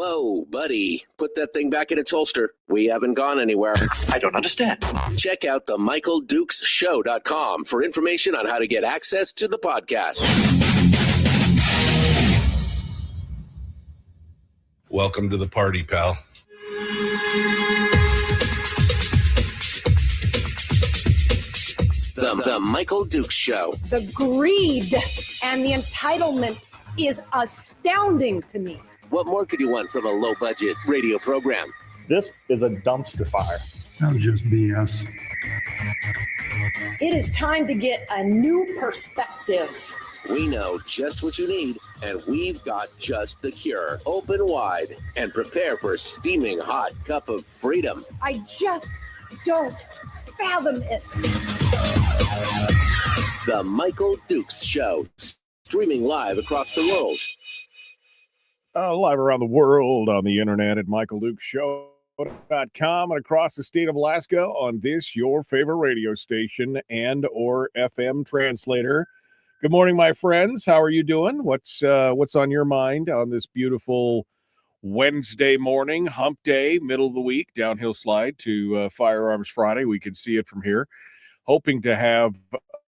Whoa, buddy. Put that thing back in its holster. We haven't gone anywhere. I don't understand. Check out the MichaelDukesShow.com for information on how to get access to the podcast. Welcome to the party, pal. The Michael Dukes Show. The greed and the entitlement is astounding to me. What more could you want from a low-budget radio program? This is a dumpster fire. That was just BS. It is time to get a new perspective. We know just what you need, and we've got just the cure. Open wide and prepare for a steaming hot cup of freedom. I just don't fathom it. The Michael Dukes Show, streaming live across the world. Live around the world on the internet at MichaelDukesShow.com and across the state of Alaska on this, your favorite radio station and or FM translator. Good morning, my friends. How are you doing? What's on your mind on this beautiful Wednesday morning, hump day, middle of the week, downhill slide to Firearms Friday? We can see it from here. Hoping to have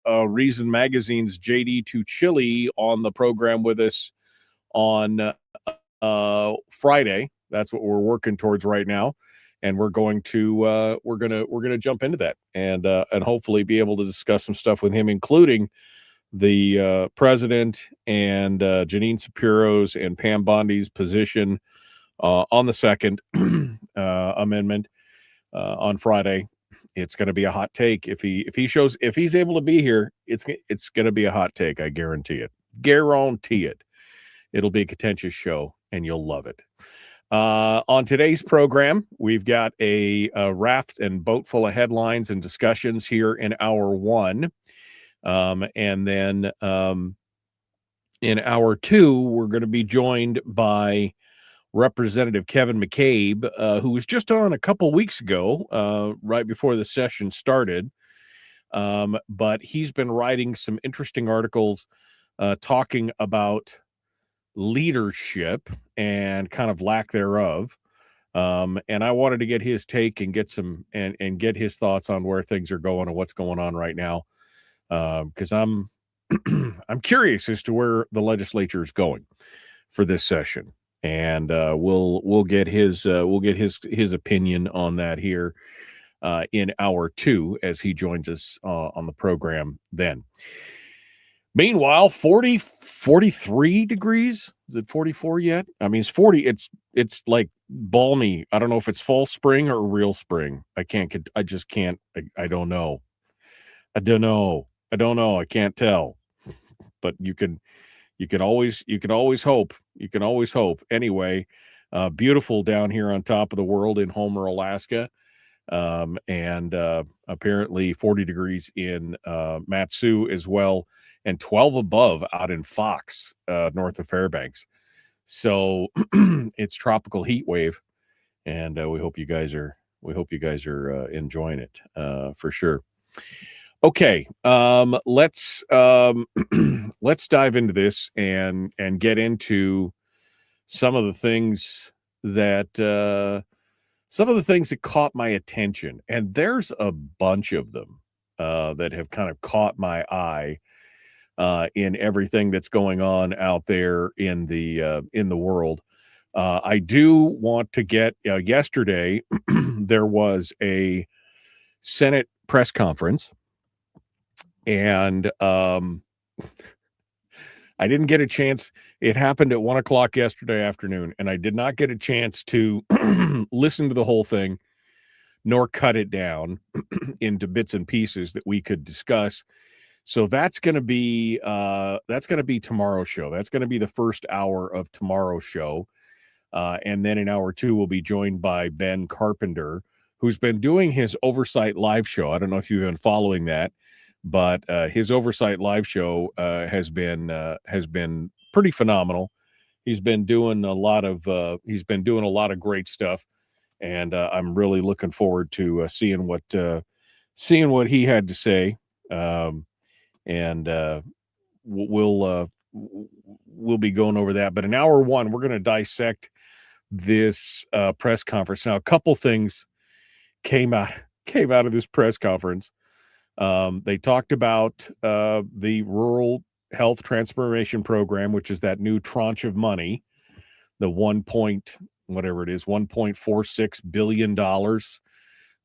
Reason Magazine's JD Tuchili on the program with us on Friday. That's what we're working towards right now, and we're going to jump into that and hopefully be able to discuss some stuff with him, including the president and Janine Shapiro's and Pam Bondi's position on the Second Amendment on Friday. It's going to be a hot take. If he's able to be here, it's going to be a hot take. I guarantee it. Guarantee it. It'll be a contentious show, and you'll love it. On today's program, we've got a raft and boat full of headlines and discussions here in hour one. And then in hour two, we're going to be joined by Representative Kevin McCabe, who was just on a couple weeks ago, right before the session started. But he's been writing some interesting articles talking about leadership and kind of lack thereof. And I wanted to get his take and get his thoughts on where things are going and what's going on right now. Because I'm curious as to where the legislature is going for this session. And we'll get his opinion on that here in hour two as he joins us on the program then. Meanwhile, 43 degrees. Is it 44 yet? I mean, it's 40. It's like balmy. I don't know if it's fall spring or real spring. I just can't. I don't know. I don't know. I can't tell. But you can always hope. You can always hope. Anyway, beautiful down here on top of the world in Homer, Alaska. And apparently 40 degrees in Matsu as well, and 12 above out in Fox, north of Fairbanks. So it's tropical heat wave, and we hope you guys are enjoying it for sure. Okay, let's dive into this and get into some of the things that caught my attention, and there's a bunch of them that have kind of caught my eye in everything that's going on out there in the world. I do want to get yesterday there was a Senate press conference. And I didn't get a chance. It happened at 1:00 yesterday afternoon, and I did not get a chance to listen to the whole thing, nor cut it down into bits and pieces that we could discuss. So that's going to be tomorrow's show. That's going to be the first hour of tomorrow's show, and then in hour two we'll be joined by Ben Carpenter, who's been doing his Oversight Live show. I don't know if you've been following that. But his Oversight Live show has been pretty phenomenal. He's been doing a lot of great stuff, and I'm really looking forward to seeing what he had to say. And we'll be going over that. But in hour one, we're going to dissect this press conference. Now, a couple things came out of this press conference. They talked about the Rural Health Transformation Program, which is that new tranche of money, the $1.46 billion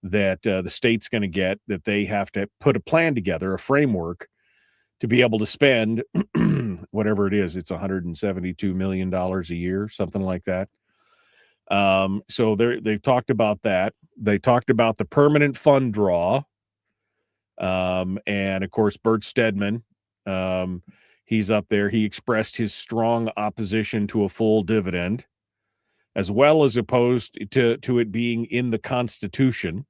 that the state's going to get, that they have to put a plan together, a framework to be able to spend whatever it is. It's $172 million a year, something like that. So they've talked about that. They talked about the permanent fund draw. And of course, Bert Stedman, he's up there. He expressed his strong opposition to a full dividend, as well as opposed to it being in the Constitution.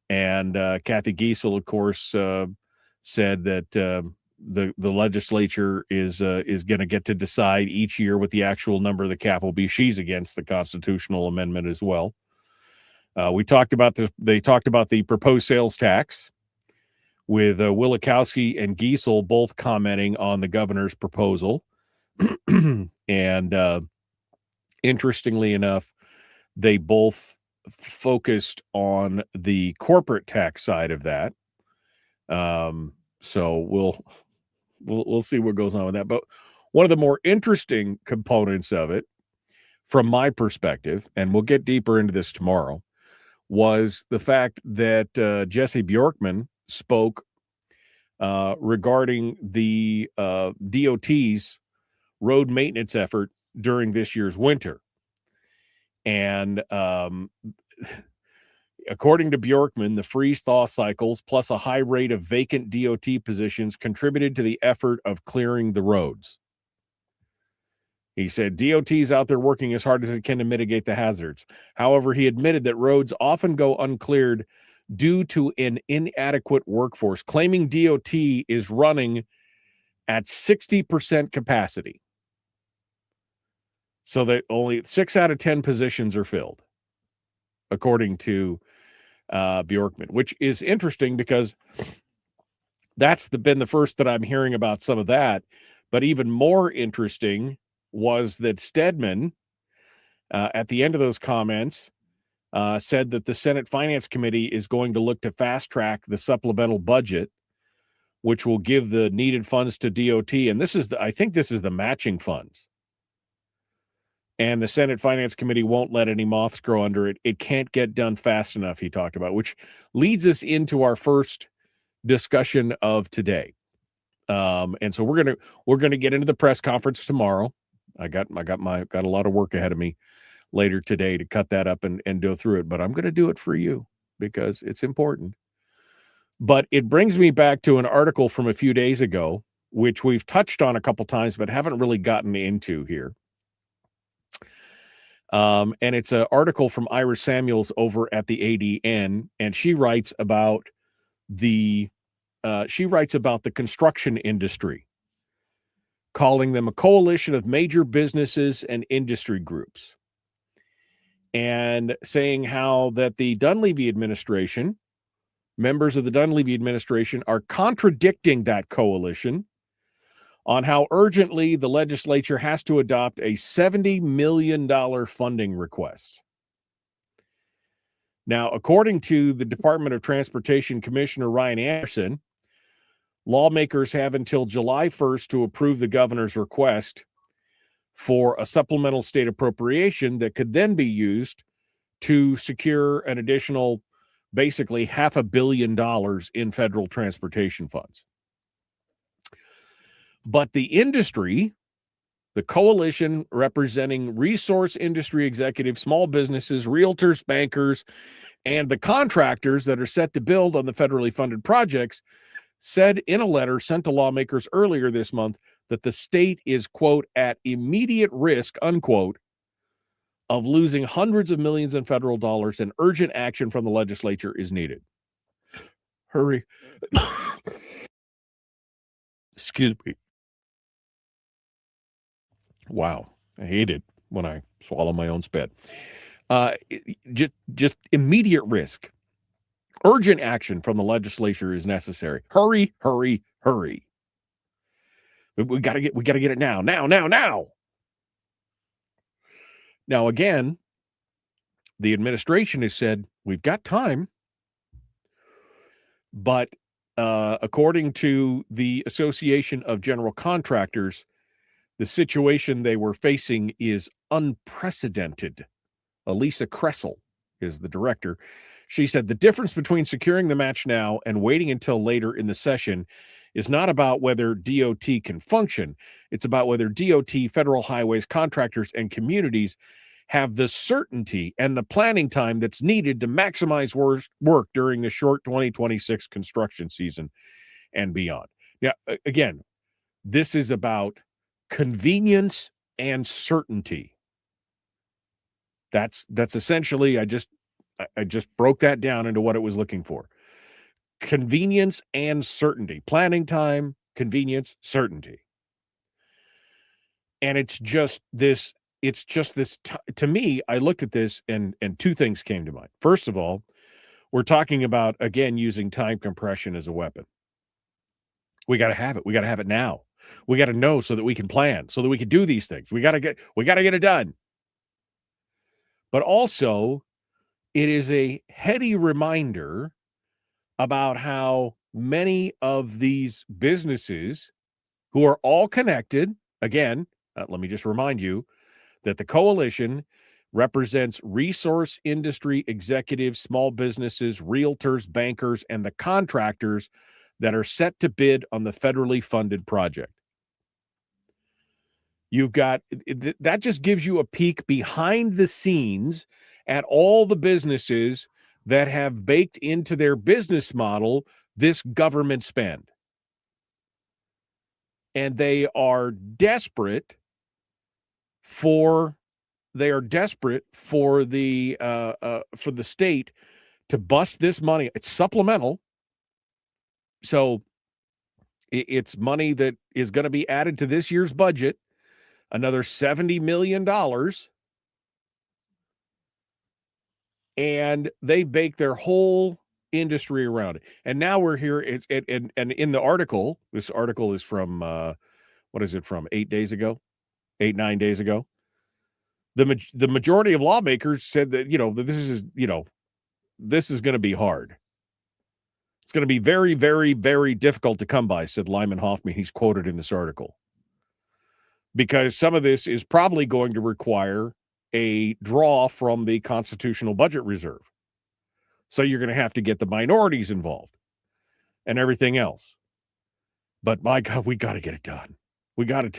And Kathy Giesel, of course, said that the legislature is going to get to decide each year what the actual number of the cap will be. She's against the constitutional amendment as well. They talked about the proposed sales tax, with Wielechowski and Giesel both commenting on the governor's proposal. And interestingly enough, they both focused on the corporate tax side of that. So we'll see what goes on with that. But one of the more interesting components of it, from my perspective, and we'll get deeper into this tomorrow, was the fact that Jesse Bjorkman spoke regarding the DOT's road maintenance effort during this year's winter. And according to Bjorkman, the freeze-thaw cycles plus a high rate of vacant DOT positions contributed to the effort of clearing the roads. He said DOT's out there working as hard as it can to mitigate the hazards. However, he admitted that roads often go uncleared due to an inadequate workforce, claiming DOT is running at 60% capacity, so that only 6 out of 10 positions are filled, according to Bjorkman, which is interesting because that's been the first that I'm hearing about some of that. But even more interesting was that Stedman, at the end of those comments, said that the Senate Finance Committee is going to look to fast track the supplemental budget, which will give the needed funds to DOT. And I think this is the matching funds. And the Senate Finance Committee won't let any moths grow under it. It can't get done fast enough, he talked about, which leads us into our first discussion of today. And so we're gonna get into the press conference tomorrow. I got a lot of work ahead of me later today to cut that up and go through it, but I'm going to do it for you because it's important. But it brings me back to an article from a few days ago, which we've touched on a couple times, but haven't really gotten into here. And it's an article from Ira Samuels over at the ADN, and she writes about the construction industry, calling them a coalition of major businesses and industry groups, and saying how that the Dunleavy administration, members of the Dunleavy administration, are contradicting that coalition on how urgently the legislature has to adopt a $70 million funding request. Now, according to the Department of Transportation Commissioner Ryan Anderson, lawmakers have until July 1st to approve the governor's request for a supplemental state appropriation that could then be used to secure an additional, basically $500 million in federal transportation funds. But the industry, the coalition representing resource industry executives, small businesses, realtors, bankers, and the contractors that are set to build on the federally funded projects, said in a letter sent to lawmakers earlier this month that the state is, quote, at immediate risk, unquote, of losing hundreds of millions in federal dollars, and urgent action from the legislature is needed. Hurry. Excuse me. Wow. I hate it when I swallow my own spit. Just immediate risk. Urgent action from the legislature is necessary. Hurry, hurry, hurry. We got to get it now. Now, again, the administration has said, we've got time, but according to the Association of General Contractors, the situation they were facing is unprecedented. Elisa Kressel is the director. She said the difference between securing the match now and waiting until later in the session is not about whether DOT can function. It's about whether DOT, federal highways, contractors, and communities have the certainty and the planning time that's needed to maximize work during the short 2026 construction season and beyond. Now, again, this is about convenience and certainty. That's essentially, I just broke that down into what it was looking for. Convenience and certainty. Planning time, convenience, certainty. And it's just this to me, I looked at this and two things came to mind. First of all, we're talking about, again, using time compression as a weapon. We got to have it. We got to have it now. We got to know so that we can plan, so that we can do these things. We got to get it done. But also, it is a heady reminder about how many of these businesses who are all connected, again, let me just remind you that the coalition represents resource industry executives, small businesses, realtors, bankers, and the contractors that are set to bid on the federally funded project. You've got that just gives you a peek behind the scenes at all the businesses that have baked into their business model this government spend. And they are desperate for the state to bust this money. It's supplemental. So it's money that is going to be added to this year's budget, another $70 million. And they bake their whole industry around it. And now we're here. And in the article, this article is from, what is it from? 9 days ago. The majority of lawmakers said that, this is going to be hard. It's going to be very, very, very difficult to come by, said Lyman Hoffman. He's quoted in this article. Because some of this is probably going to require a draw from the Constitutional Budget Reserve. So you're going to have to get the minorities involved and everything else. But my God, we got to get it done. We got to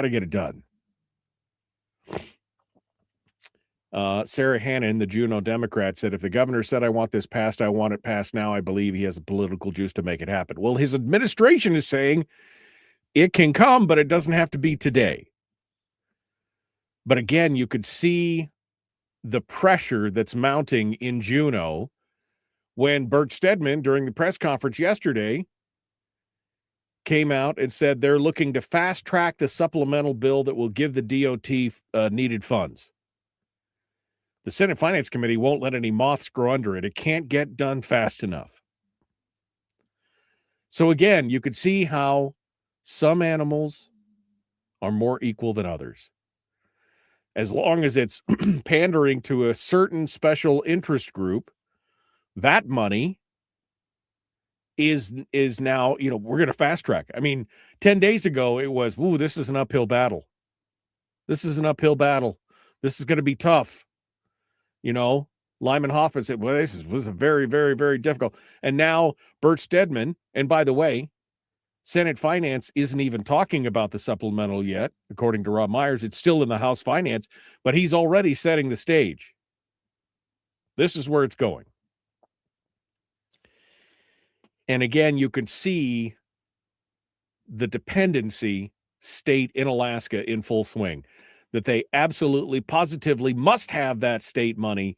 get it done. Sarah Hannon, the Juneau Democrat, said, if the governor said, I want this passed, I want it passed now, I believe he has a political juice to make it happen. Well, his administration is saying it can come, but it doesn't have to be today. But again, you could see the pressure that's mounting in Juneau when Bert Stedman, during the press conference yesterday, came out and said they're looking to fast track the supplemental bill that will give the DOT needed funds. The Senate Finance Committee won't let any moths grow under it. It can't get done fast enough. So again, you could see how some animals are more equal than others. As long as it's pandering to a certain special interest group, that money is now, we're going to fast track. I mean, 10 days ago, it was, this is an uphill battle. This is going to be tough. Lyman Hoffman said, well, this was a very, very, very difficult. And now Bert Stedman, and by the way, Senate Finance isn't even talking about the supplemental yet, according to Rob Myers. It's still in the House Finance, but he's already setting the stage. This is where it's going. And again, you can see the dependency state in Alaska in full swing, that they absolutely, positively must have that state money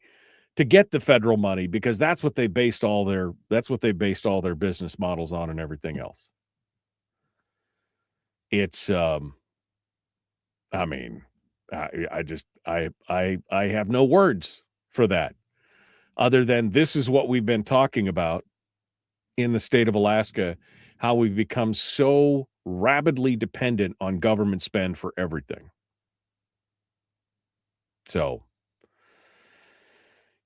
to get the federal money, because that's what they based all their business models on and everything else. It's, I have no words for that other than this is what we've been talking about in the state of Alaska, how we've become so rabidly dependent on government spend for everything. So,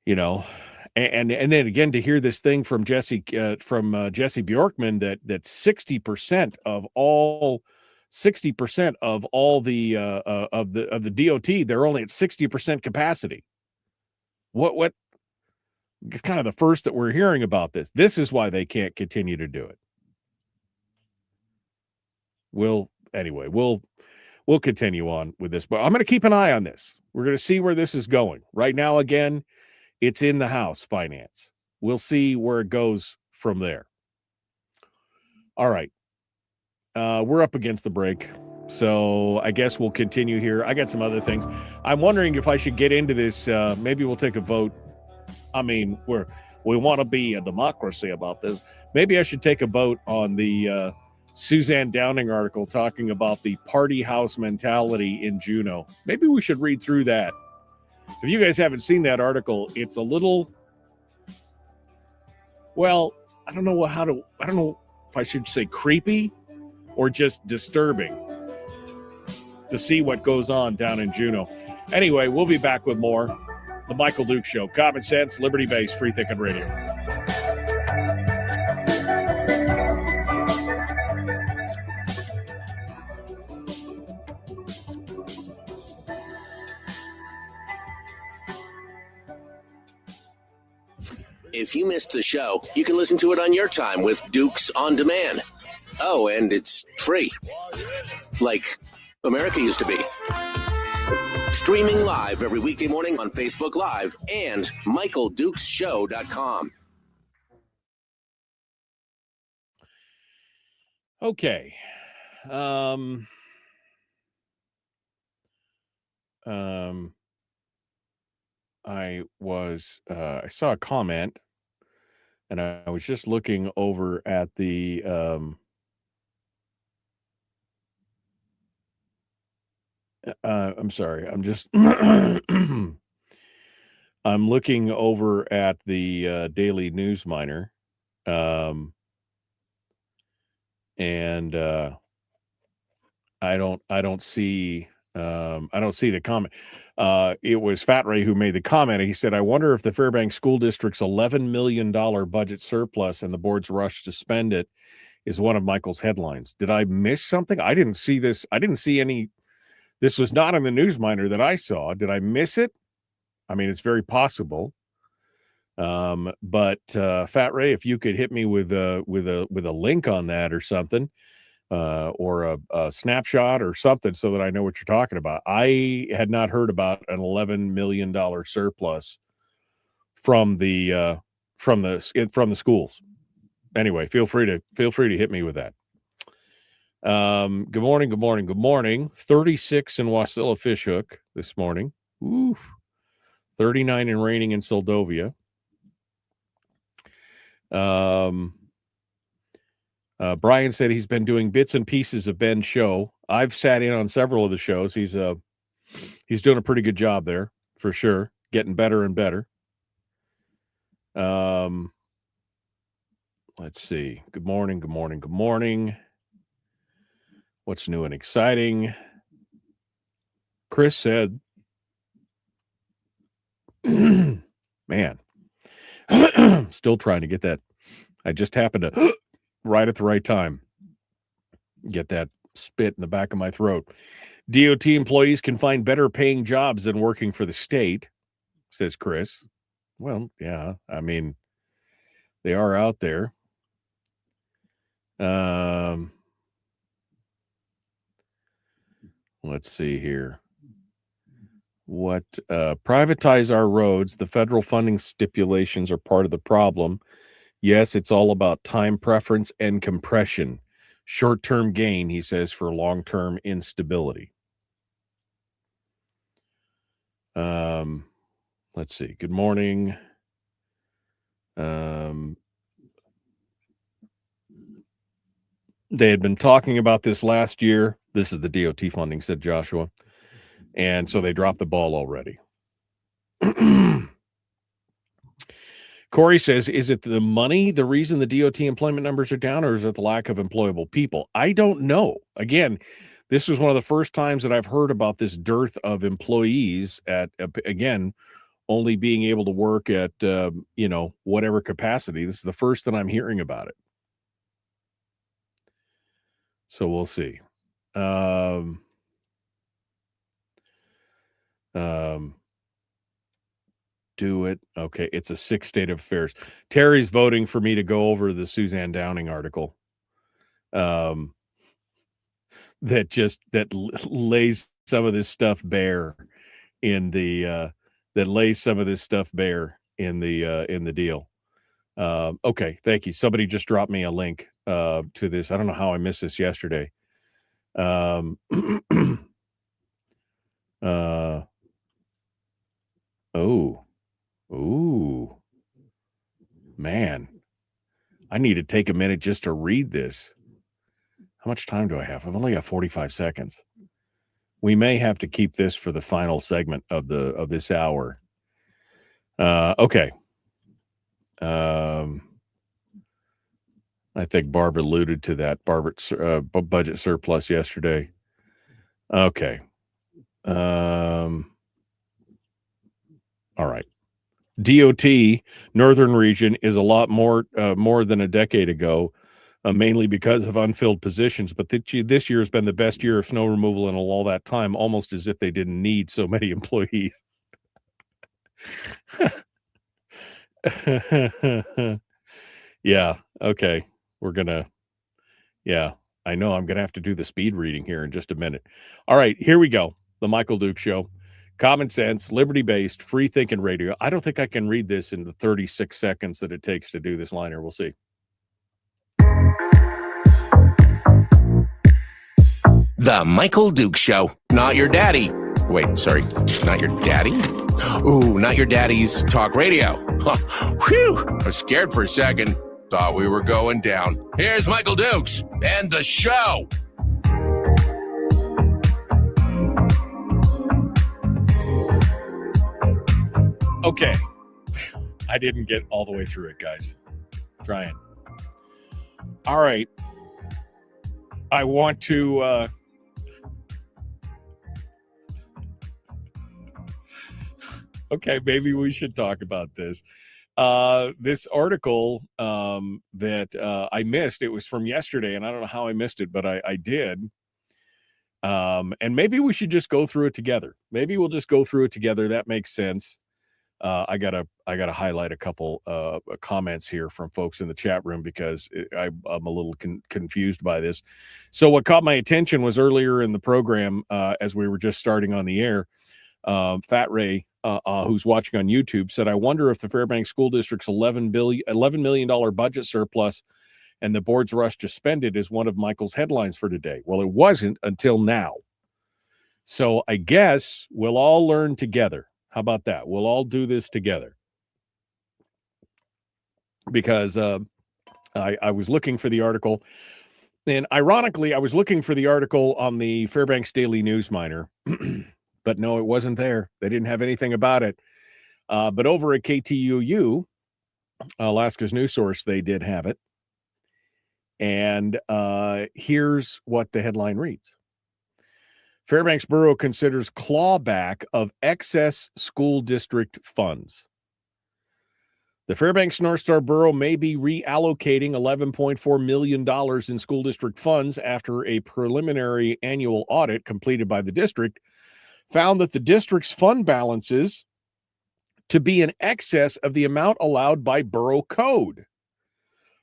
and then again, to hear this thing from Jesse Bjorkman that 60% of all the of the DOT, they're only at 60% capacity. What it's kind of the first that we're hearing about this. This is why they can't continue to do it. We'll continue on with this, but I'm going to keep an eye on this. We're going to see where this is going. Right now, again, it's in the House Finance. We'll see where it goes from there. All right. We're up against the break, so I guess we'll continue here. I got some other things. I'm wondering if I should get into this. Maybe we'll take a vote. I mean, we want to be a democracy about this. Maybe I should take a vote on the Suzanne Downing article talking about the party house mentality in Juneau. Maybe we should read through that. If you guys haven't seen that article, it's a little, well, I don't know if I should say creepy or just disturbing to see what goes on down in Juneau. Anyway, we'll be back with more. The Michael Duke Show. Common sense, liberty-based, free thinking radio. If you missed the show, you can listen to it on your time with Dukes On Demand. Oh, and it's free. Like America used to be. Streaming live every weekday morning on Facebook Live and MichaelDukesShow.com. Okay. I saw a comment, and I was just looking over at the I'm sorry. I'm just I'm looking over at the Daily News Miner, and I don't see the comment. It was Fat Ray who made the comment. He said, "I wonder if the Fairbanks School District's $11 million budget surplus and the board's rush to spend it is one of Michael's headlines." Did I miss something? I didn't see this. I didn't see any. This was not in the News Miner that I saw. Did I miss it? I mean, it's very possible. But Fat Ray, if you could hit me with a link on that or something, or a snapshot or something, so that I know what you're talking about. I had not heard about an $11 million surplus from the schools. Anyway, feel free to hit me with that. Good morning. 36 in Wasilla Fishhook this morning. Ooh, 39 and raining in Soldovia. Brian said he's been doing bits and pieces of Ben's show. I've sat in on several of the shows. He's doing a pretty good job there for sure. Getting better and better. Let's see. Good morning. What's new and exciting? Chris said, man, still trying to get that. I just happened to right at the right time get that spit in the back of my throat. DOT employees can find better paying jobs than working for the state, says Chris. Well, yeah, I mean, they are out there. Let's see here. What privatize our roads? The federal funding stipulations are part of the problem. Yes, it's all about time preference and compression. Short-term gain, he says, for long-term instability. Let's see. Good morning. They had been talking about this last year. This is the DOT funding, said Joshua. And so they dropped the ball already. Corey says, is it the money, the reason the DOT employment numbers are down, or is it the lack of employable people? I don't know. Again, This is one of the first times that I've heard about this dearth of employees at, again, only being able to work at, whatever capacity. This is the first that I'm hearing about it. So we'll see. Do it. Okay. It's a 6 state of affairs. Terry's voting for me to go over the Suzanne Downing article. That lays some of this stuff bare in the deal. Okay, thank you. Somebody just dropped me a link to this. I don't know how I missed this yesterday. Ooh, man, I need to take a minute just to read this. How much time do I have? I've only got 45 seconds. We may have to keep this for the final segment of this hour. Okay. I think Barb alluded to that budget surplus yesterday. Okay. All right. DOT Northern Region is a lot more than a decade ago. Mainly because of unfilled positions, but this year has been the best year of snow removal in all that time, almost as if they didn't need so many employees. Yeah, okay. I know I'm going to have to do the speed reading here in just a minute. All right, here we go. The Michael Duke Show. Common sense, liberty-based, free-thinking radio. I don't think I can read this in the 36 seconds that it takes to do this liner. We'll see. The Michael Duke Show. Not your daddy. Wait, sorry. Not your daddy? Ooh, not your daddy's talk radio. Whew. I was scared for a second. Thought we were going down. Here's Michael Dukes and the show. Okay. I didn't get all the way through it, guys. Trying. All right. I want to okay, maybe we should talk about this. This article that I missed, it was from yesterday, and I don't know how I missed it, but I did. And maybe we should just go through it together. Maybe we'll just go through it together. That makes sense. I gotta highlight a couple comments here from folks in the chat room because I'm a little confused by this. So what caught my attention was earlier in the program, as we were just starting on the air, Fat Ray, who's watching on YouTube, said, "I wonder if the Fairbanks School District's $11 million budget surplus and the board's rush to spend it is one of Michael's headlines for today." Well, it wasn't until now. So I guess we'll all learn together. How about that? We'll all do this together. Because I was looking for the article, and ironically, I was looking for the article on the Fairbanks Daily News Miner, but no, it wasn't there. They didn't have anything about it. But over at KTUU, Alaska's news source, they did have it. And here's what the headline reads. Fairbanks Borough considers clawback of excess school district funds. The Fairbanks North Star Borough may be reallocating $11.4 million in school district funds after a preliminary annual audit completed by the district found that the district's fund balances to be in excess of the amount allowed by borough code.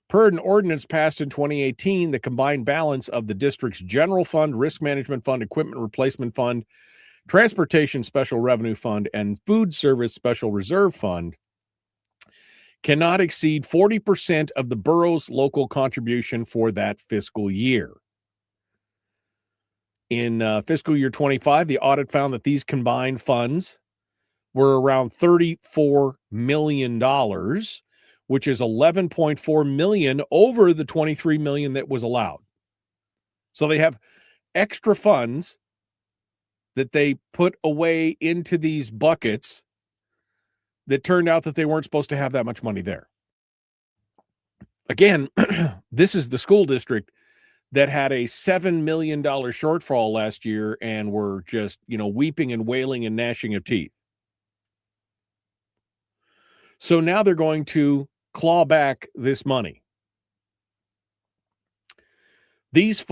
Per an ordinance passed in 2018, the combined balance of the district's general fund, risk management fund, equipment replacement fund, transportation special revenue fund, and food service special reserve fund cannot exceed 40% of the borough's local contribution for that fiscal year. In fiscal year 25, the audit found that these combined funds were around $34 million, which is $11.4 million over the $23 million that was allowed. So they have extra funds that they put away into these buckets that turned out that they weren't supposed to have that much money there. Again, this is the school district that had a $7 million shortfall last year and were just, weeping and wailing and gnashing of teeth. So now they're going to claw back this money. This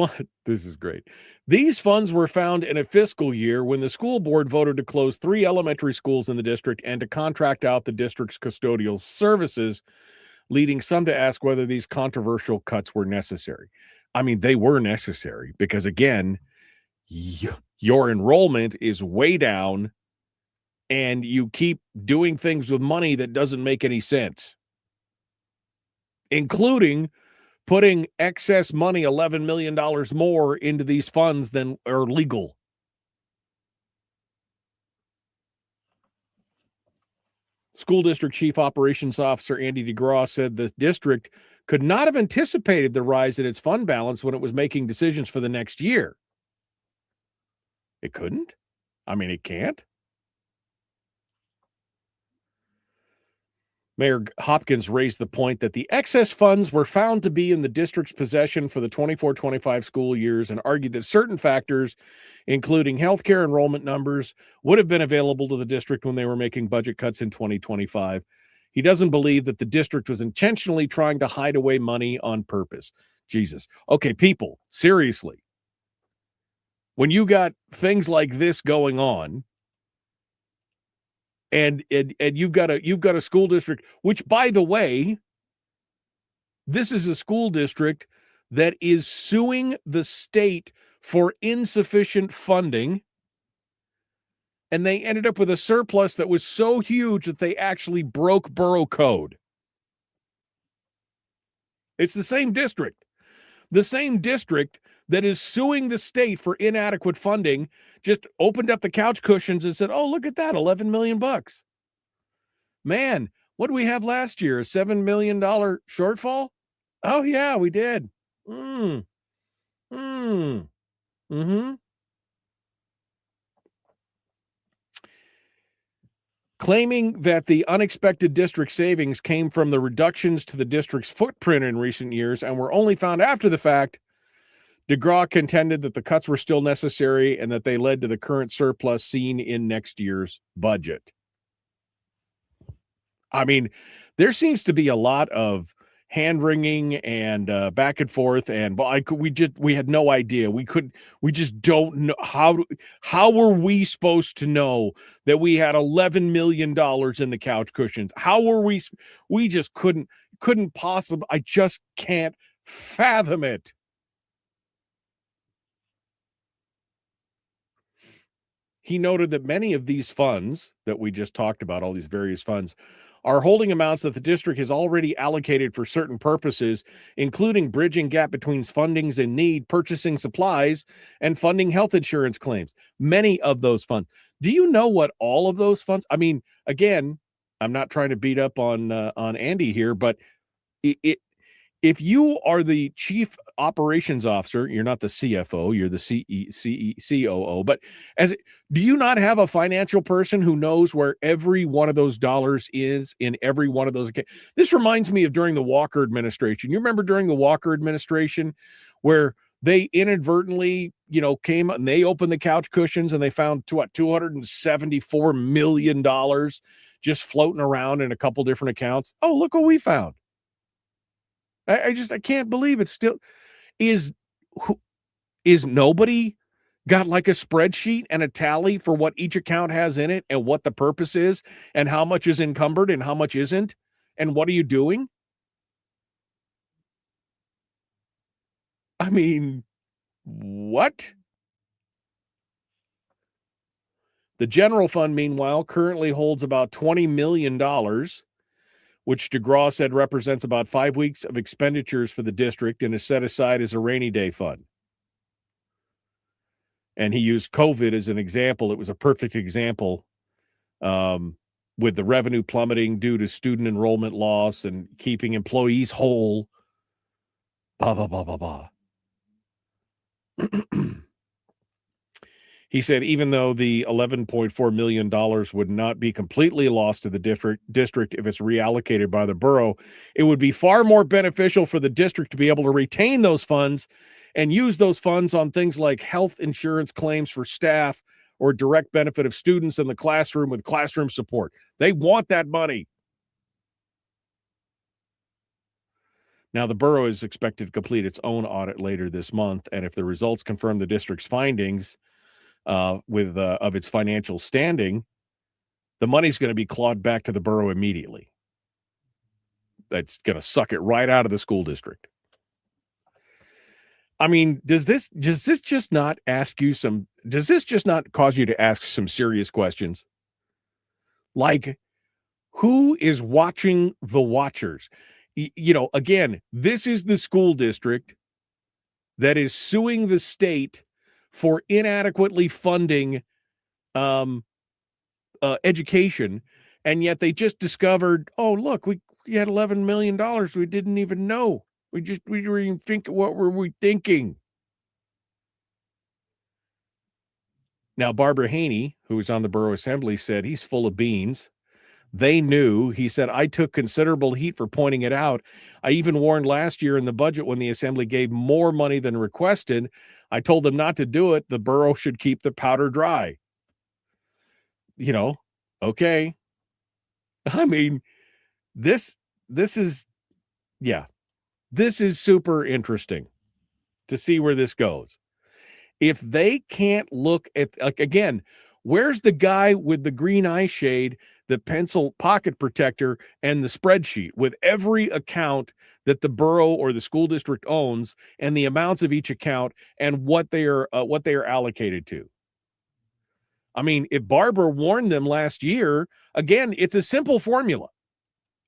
is great. These funds were found in a fiscal year when the school board voted to close 3 elementary schools in the district and to contract out the district's custodial services, leading some to ask whether these controversial cuts were necessary. I mean, they were necessary because, again, your enrollment is way down and you keep doing things with money that doesn't make any sense, including putting excess money, $11 million more, into these funds than are legal. School District Chief Operations Officer Andy DeGraw said the district could not have anticipated the rise in its fund balance when it was making decisions for the next year. It couldn't? I mean, it can't. Mayor Hopkins raised the point that the excess funds were found to be in the district's possession for the 24-25 school years and argued that certain factors, including healthcare enrollment numbers, would have been available to the district when they were making budget cuts in 2025. He doesn't believe that the district was intentionally trying to hide away money on purpose. Jesus. Okay, people, seriously. When you got things like this going on, and you've got a school district, which, by the way, this is a school district that is suing the state for insufficient funding, and they ended up with a surplus that was so huge that they actually broke borough code. It's the same district that is suing the state for inadequate funding, just opened up the couch cushions and said, oh, look at that, $11 million. Man, what did we have last year? A $7 million shortfall? Oh, yeah, we did. Claiming that the unexpected district savings came from the reductions to the district's footprint in recent years and were only found after the fact, DeGraw contended that the cuts were still necessary and that they led to the current surplus seen in next year's budget. I mean, there seems to be a lot of hand-wringing and back and forth, and we had no idea. We just don't know. How were we supposed to know that we had $11 million in the couch cushions? How were we just couldn't possibly. I just can't fathom it. He noted that many of these funds that we just talked about, all these various funds, are holding amounts that the district has already allocated for certain purposes, including bridging gap between fundings in need, purchasing supplies, and funding health insurance claims. Many of those funds. Do you know what all of those funds? I mean, again, I'm not trying to beat up on Andy here, but if you are the chief operations officer, you're not the CFO, you're the COO, but do you not have a financial person who knows where every one of those dollars is in every one of those accounts? This reminds me of during the Walker administration. You remember during the Walker administration where they inadvertently, came and they opened the couch cushions and they found $274 million just floating around in a couple different accounts. Oh, look what we found. I can't believe it still is nobody got like a spreadsheet and a tally for what each account has in it and what the purpose is and how much is encumbered and how much isn't and what are you doing? I mean, what? The general fund, meanwhile, currently holds about $20 million, which DeGraw said represents about 5 weeks of expenditures for the district and is set aside as a rainy day fund. And he used COVID as an example. It was a perfect example with the revenue plummeting due to student enrollment loss and keeping employees whole. Blah, blah, blah, blah, blah. He said even though the $11.4 million would not be completely lost to the district if it's reallocated by the borough, it would be far more beneficial for the district to be able to retain those funds and use those funds on things like health insurance claims for staff or direct benefit of students in the classroom with classroom support. They want that money. Now, the borough is expected to complete its own audit later this month, and if the results confirm the district's findings of its financial standing, the money's going to be clawed back to the borough immediately. That's going to suck it right out of the school district. I mean, does this just not cause you to ask some serious questions? Like, who is watching the watchers? Again, this is the school district that is suing the state for inadequately funding education, and yet they just discovered, oh, look, we had $11 million we didn't even know. We were even thinking, what were we thinking? Now, Barbara Haney, who was on the borough assembly, said he's full of beans. They knew. He said, I took considerable heat for pointing it out. I even warned last year in the budget when the assembly gave more money than requested. I told them not to do it. The borough should keep the powder dry. Okay. I mean, this is super interesting to see where this goes. If they can't look at, again, where's the guy with the green eye shade, the pencil pocket protector, and the spreadsheet with every account that the borough or the school district owns and the amounts of each account and what they are allocated to? I mean, if Barbara warned them last year, again, it's a simple formula.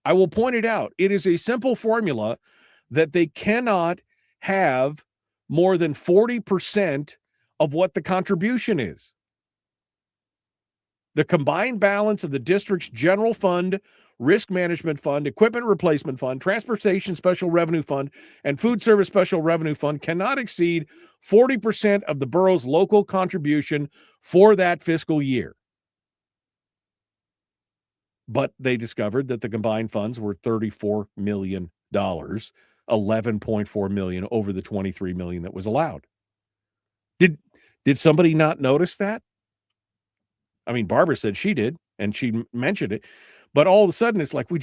I will point it out. It is a simple formula that they cannot have more than 40% of what the contribution is. The combined balance of the district's general fund, risk management fund, equipment replacement fund, transportation special revenue fund, and food service special revenue fund cannot exceed 40% of the borough's local contribution for that fiscal year. But they discovered that the combined funds were $34 million, $11.4 million over the $23 million that was allowed. Did somebody not notice that? I mean, Barbara said she did, and she mentioned it, but all of a sudden it's like we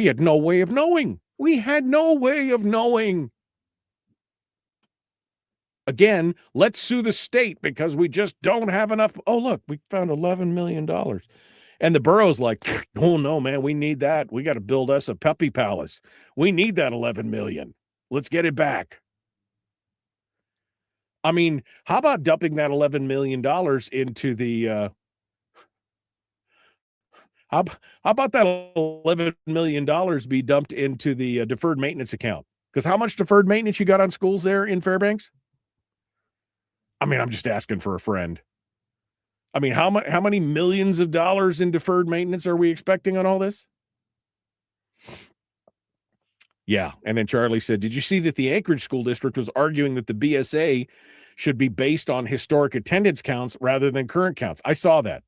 had no way of knowing. We had no way of knowing. Again, let's sue the state because we just don't have enough. Oh, look, we found $11 million. And the borough's like, oh, no, man, we need that. We got to build us a puppy palace. We need that $11 million. Let's get it back. I mean, how about dumping that $11 million into the how about that $11 million be dumped into the deferred maintenance account? Because how much deferred maintenance you got on schools there in Fairbanks? I mean, I'm just asking for a friend. I mean, how many millions of dollars in deferred maintenance are we expecting on all this? Yeah. And then Charlie said, did you see that the Anchorage School District was arguing that the BSA should be based on historic attendance counts rather than current counts? I saw that.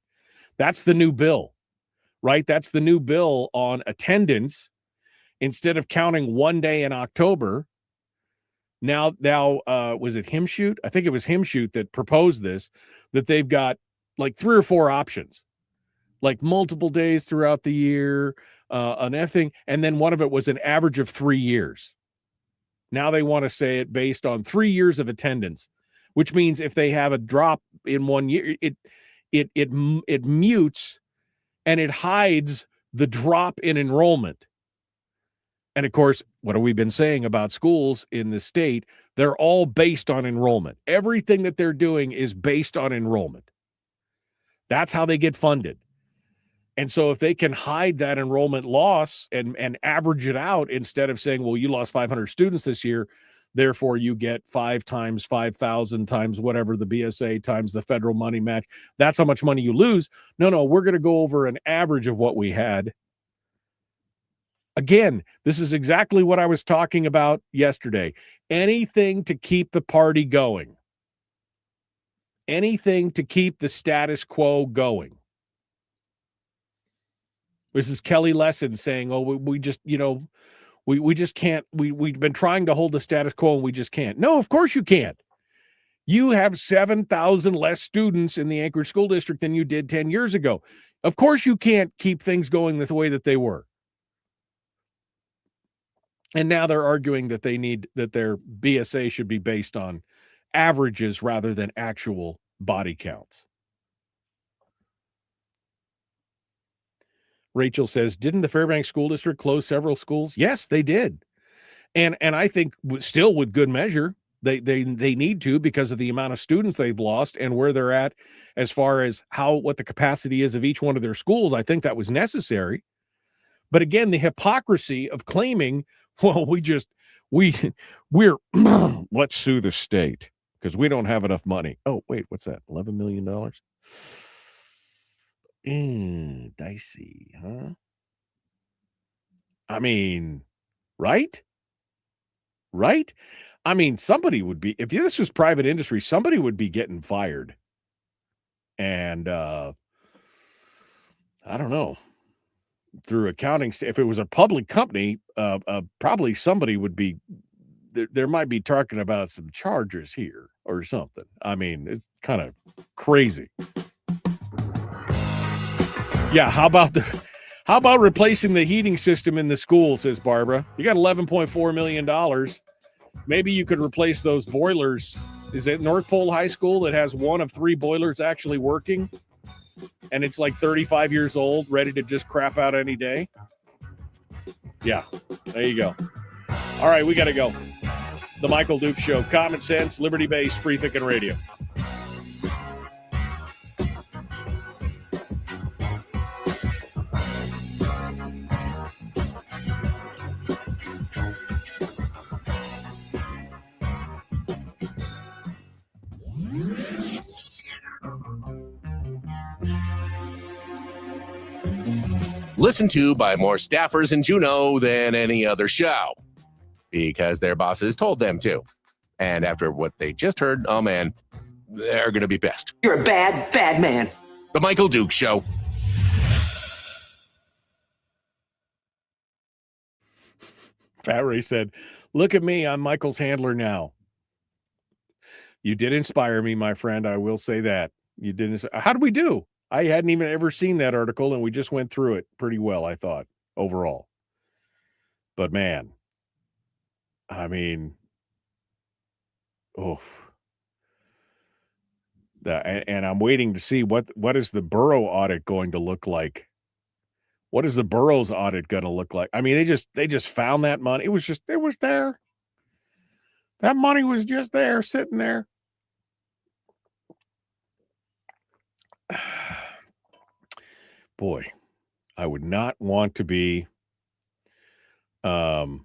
That's the new bill, right? That's the new bill on attendance. Instead of counting one day in October, now was it Himshoot? I think it was Himshoot that proposed this, that they've got like 3 or 4 options, like multiple days throughout the year, an F thing, and then one of it was an average of 3 years. Now they want to say it based on 3 years of attendance, which means if they have a drop in 1 year, it mutes and it hides the drop in enrollment. And of course, what have we been saying about schools in the state? They're all based on enrollment. Everything that they're doing is based on enrollment. That's how they get funded. And so if they can hide that enrollment loss and average it out instead of saying, well, you lost 500 students this year, therefore you get 5 times 5,000 times whatever the BSA times the federal money match. That's how much money you lose. No, we're going to go over an average of what we had. Again, this is exactly what I was talking about yesterday. Anything to keep the party going. Anything to keep the status quo going. This is Kelly Lesson saying, oh, we just, We just can't. We've been trying to hold the status quo, and we just can't. No, of course you can't. You have 7,000 less students in the Anchorage School District than you did 10 years ago. Of course you can't keep things going the way that they were. And now they're arguing that their BSA should be based on averages rather than actual body counts. Rachel says, didn't the Fairbanks School District close several schools? Yes, they did. And I think still with good measure, they need to, because of the amount of students they've lost and where they're at as far as what the capacity is of each one of their schools. I think that was necessary. But again, the hypocrisy of claiming, well, we're let's sue the state because we don't have enough money. Oh, wait, what's that? $11 million? Dicey, huh? I mean, right? Right? I mean, somebody would be, if this was private industry, somebody would be getting fired. And I don't know, through accounting, if it was a public company, probably somebody would be, there might be talking about some charges here or something. I mean, it's kind of crazy. Yeah, how about replacing the heating system in the school, says Barbara. You got $11.4 million. Maybe you could replace those boilers. Is it North Pole High School that has one of 3 boilers actually working? And it's like 35 years old, ready to just crap out any day? Yeah, there you go. All right, we got to go. The Michael Duke Show. Common sense, liberty-based, free thinking radio. Listened to by more staffers in Juneau than any other show, because their bosses told them to. And after what they just heard, oh man, they're going to be pissed. You're a bad, bad man. The Michael Duke Show. Fat Ray said, look at me, I'm Michael's handler now. You did inspire me, my friend. I will say that. You didn't. How did we do? I hadn't even ever seen that article, and we just went through it pretty well, I thought, overall. But man, I mean, and I'm waiting to see what is the borough audit going to look like. What is the borough's audit going to look like? I mean, they just found that money. It was there. That money was just there, sitting there. Boy, I would not want to be Andy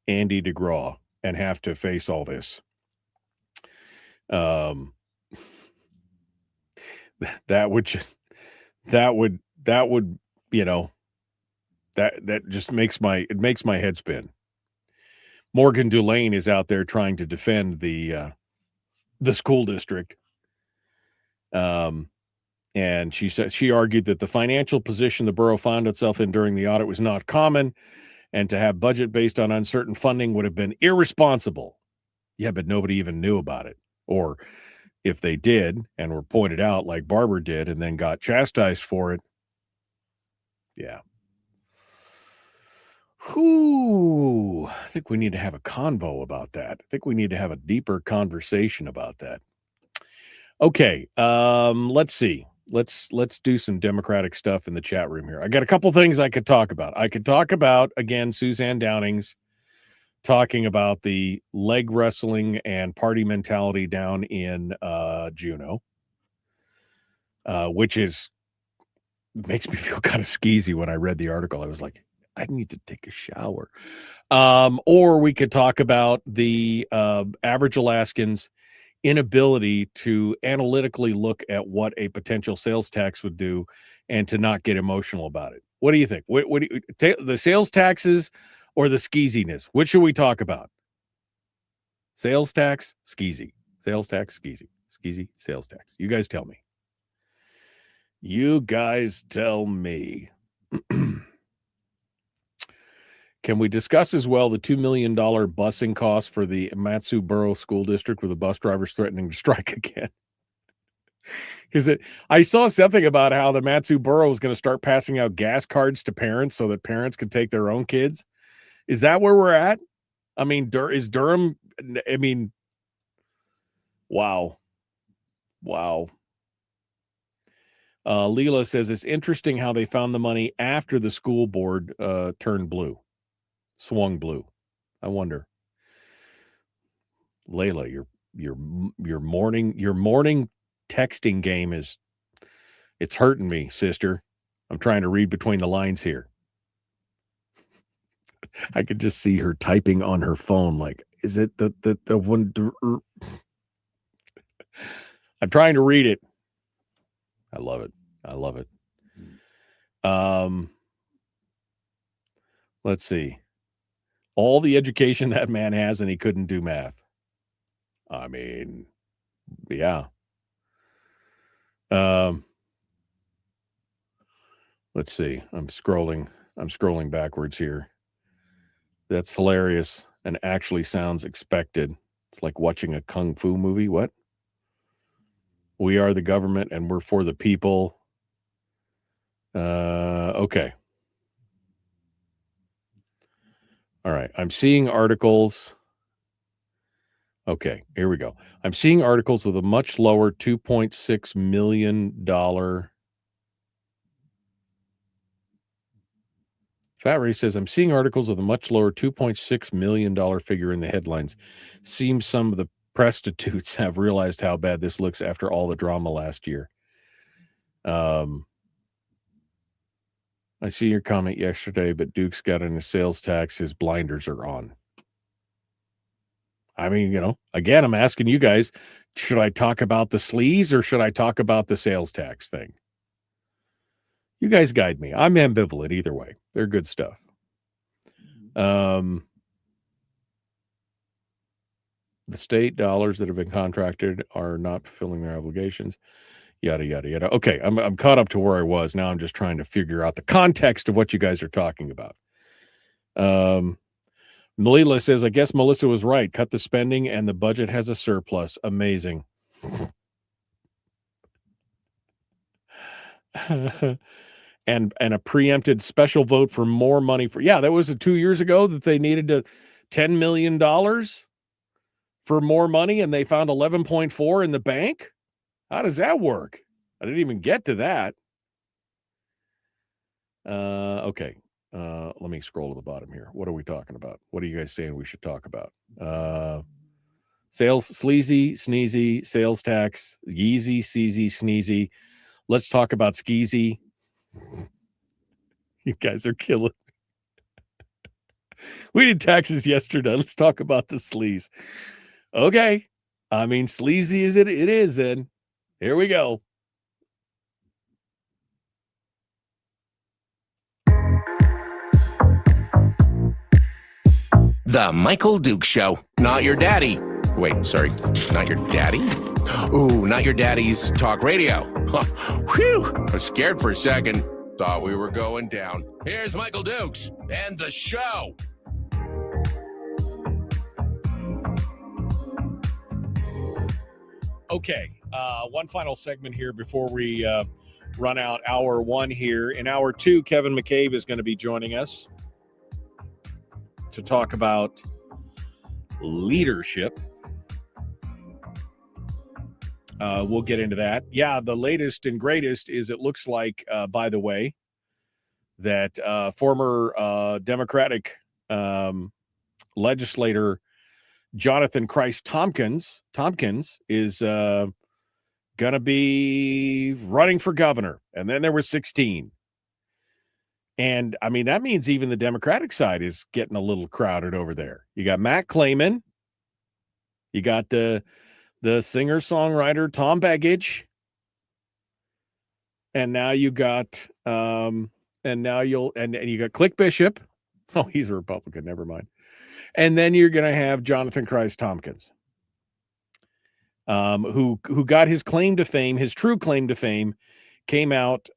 DeGraw and have to face all this. That would, you know, that just makes my head spin. Morgan Dulane is out there trying to defend the school district. And she argued that the financial position the borough found itself in during the audit was not common, and to have budget based on uncertain funding would have been irresponsible. Yeah, but nobody even knew about it. Or if they did and were pointed out like Barber did and then got chastised for it. Yeah. Whew. I think we need to have a convo about that. I think we need to have a deeper conversation about that. Okay. Let's see. Let's do some Democratic stuff in the chat room here. I got a couple things I could talk about. I could talk about, again, Suzanne Downing's talking about the leg wrestling and party mentality down in Juneau, which makes me feel kind of skeezy. When I read the article, I was like, I need to take a shower. Or we could talk about the average Alaskans' inability to analytically look at what a potential sales tax would do and to not get emotional about it. What do you think? What do you, the sales taxes or the skeeziness? What should we talk about? Sales tax, skeezy. Sales tax, skeezy. Skeezy, sales tax. You guys tell me. You guys tell me. Can we discuss as well the $2 million busing cost for the Matsu Borough School District with the bus drivers threatening to strike again? I saw something about how the Matsu Borough is going to start passing out gas cards to parents so that parents can take their own kids. Is that where we're at? I mean, is Durham? I mean, wow. Leela says it's interesting how they found the money after the school board swung blue. I wonder. Layla, your morning texting game it's hurting me, sister. I'm trying to read between the lines here. I could just see her typing on her phone. Like, is it the one? I'm trying to read it. I love it. Let's see. All the education that man has, and he couldn't do math. I mean, yeah. Let's see. I'm scrolling backwards here. That's hilarious and actually sounds expected. It's like watching a kung fu movie. What? We are the government and we're for the people. Okay. All right. I'm seeing articles. Okay, here we go. I'm seeing articles with a much lower $2.6 million. Fat Ray says, I'm seeing articles with a much lower $2.6 million figure in the headlines. Seems some of the prostitutes have realized how bad this looks after all the drama last year. I see your comment yesterday, but Duke's got in his sales tax. His blinders are on. I mean, again, I'm asking you guys, should I talk about the sleaze or should I talk about the sales tax thing? You guys guide me. I'm ambivalent either way. They're good stuff. The state dollars that have been contracted are not fulfilling their obligations. Yada, yada, yada. Okay, I'm caught up to where I was. Now I'm just trying to figure out the context of what you guys are talking about. Melila says, I guess Melissa was right. Cut the spending and the budget has a surplus. Amazing. and a preempted special vote for more money that was 2 years ago that they needed $10 million for more money and they found 11.4 in the bank. How does that work? I didn't even get to that. Okay. Let me scroll to the bottom here. What are we talking about? What are you guys saying we should talk about? Sales, sleazy, sneezy, sales tax, yeezy, seezy, sneezy. Let's talk about skeezy. You guys are killing me. We did taxes yesterday. Let's talk about the sleaze. Okay. I mean, sleazy is it is then. Here we go. The Michael Duke Show. Not your daddy. Wait, sorry. Not your daddy? Ooh, not your daddy's talk radio. Whew. I was scared for a second. Thought we were going down. Here's Michael Dukes and the show. Okay. One final segment here before we run out hour one here. In hour two, Kevin McCabe is going to be joining us to talk about leadership. We'll get into that. Yeah, the latest and greatest is it looks like, by the way, that former Democratic legislator Jonathan Christ Tompkins is going to be running for governor. And then there were 16. And, I mean, that means even the Democratic side is getting a little crowded over there. You got Matt Clayman. You got the singer-songwriter Tom Baggage. And now you got you got Click Bishop. Oh, he's a Republican. Never mind. And then you're going to have Jonathan Christ Tompkins, who got his claim to fame, his true claim to fame, came out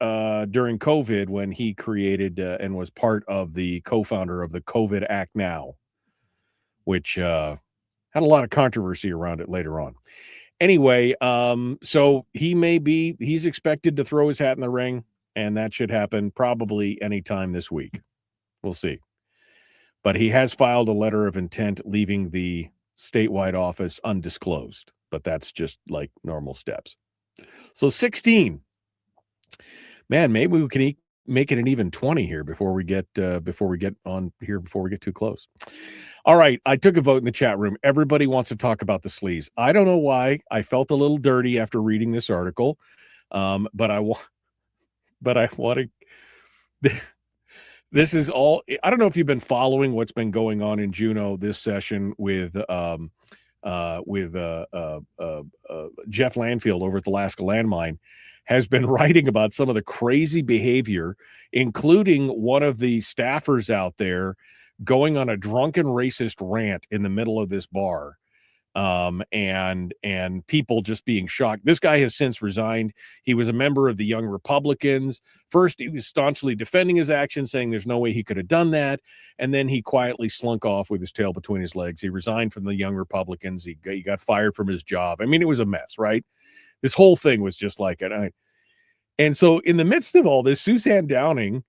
during COVID when he created and was part of the co-founder of the COVID Act Now, which had a lot of controversy around it later on. Anyway, so he's expected to throw his hat in the ring, and that should happen probably anytime this week. We'll see. But he has filed a letter of intent leaving the statewide office undisclosed, but that's just like normal steps. So 16. Man, maybe we can make it an even 20 here before we get on here, before we get too close. All right, I took a vote in the chat room. Everybody wants to talk about the sleaze. I don't know why. I felt a little dirty after reading this article, but I want to. This is all. I don't know if you've been following what's been going on in Juneau this session with Jeff Landfield over at the Alaska Landmine. Has been writing about some of the crazy behavior, including one of the staffers out there going on a drunken racist rant in the middle of this bar, and people just being shocked. This guy has since resigned. He was a member of the Young Republicans. First, he was staunchly defending his actions, saying there's no way he could have done that, and then he quietly slunk off with his tail between his legs. He resigned from the Young Republicans. He got fired from his job. I mean, it was a mess, right? This whole thing was just like it. And so in the midst of all this, Suzanne Downing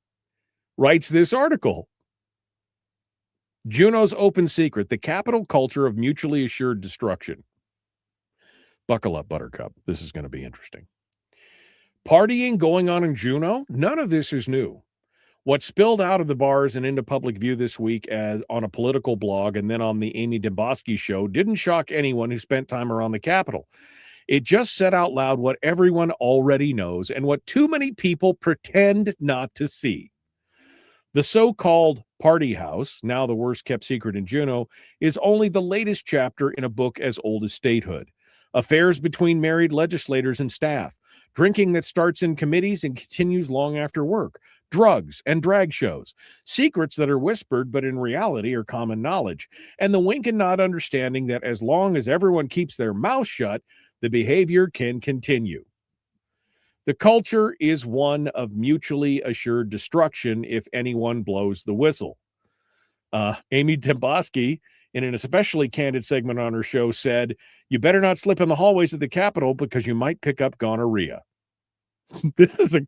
writes this article. Juneau's open secret, the capital culture of mutually assured destruction. Buckle up, Buttercup. This is going to be interesting. Partying going on in Juneau? None of this is new. What spilled out of the bars and into public view this week as on a political blog and then on the Amy Demboski show didn't shock anyone who spent time around the Capitol. It just said out loud what everyone already knows and what too many people pretend not to see. The so-called party house, now the worst kept secret in Juneau, is only the latest chapter in a book as old as statehood. Affairs between married legislators and staff, drinking that starts in committees and continues long after work, drugs and drag shows, secrets that are whispered but in reality are common knowledge, and the wink and nod understanding that as long as everyone keeps their mouth shut, the behavior can continue. The culture is one of mutually assured destruction if anyone blows the whistle. Amy Demboski, in an especially candid segment on her show, said, "You better not slip in the hallways of the Capitol because you might pick up gonorrhea." This is a...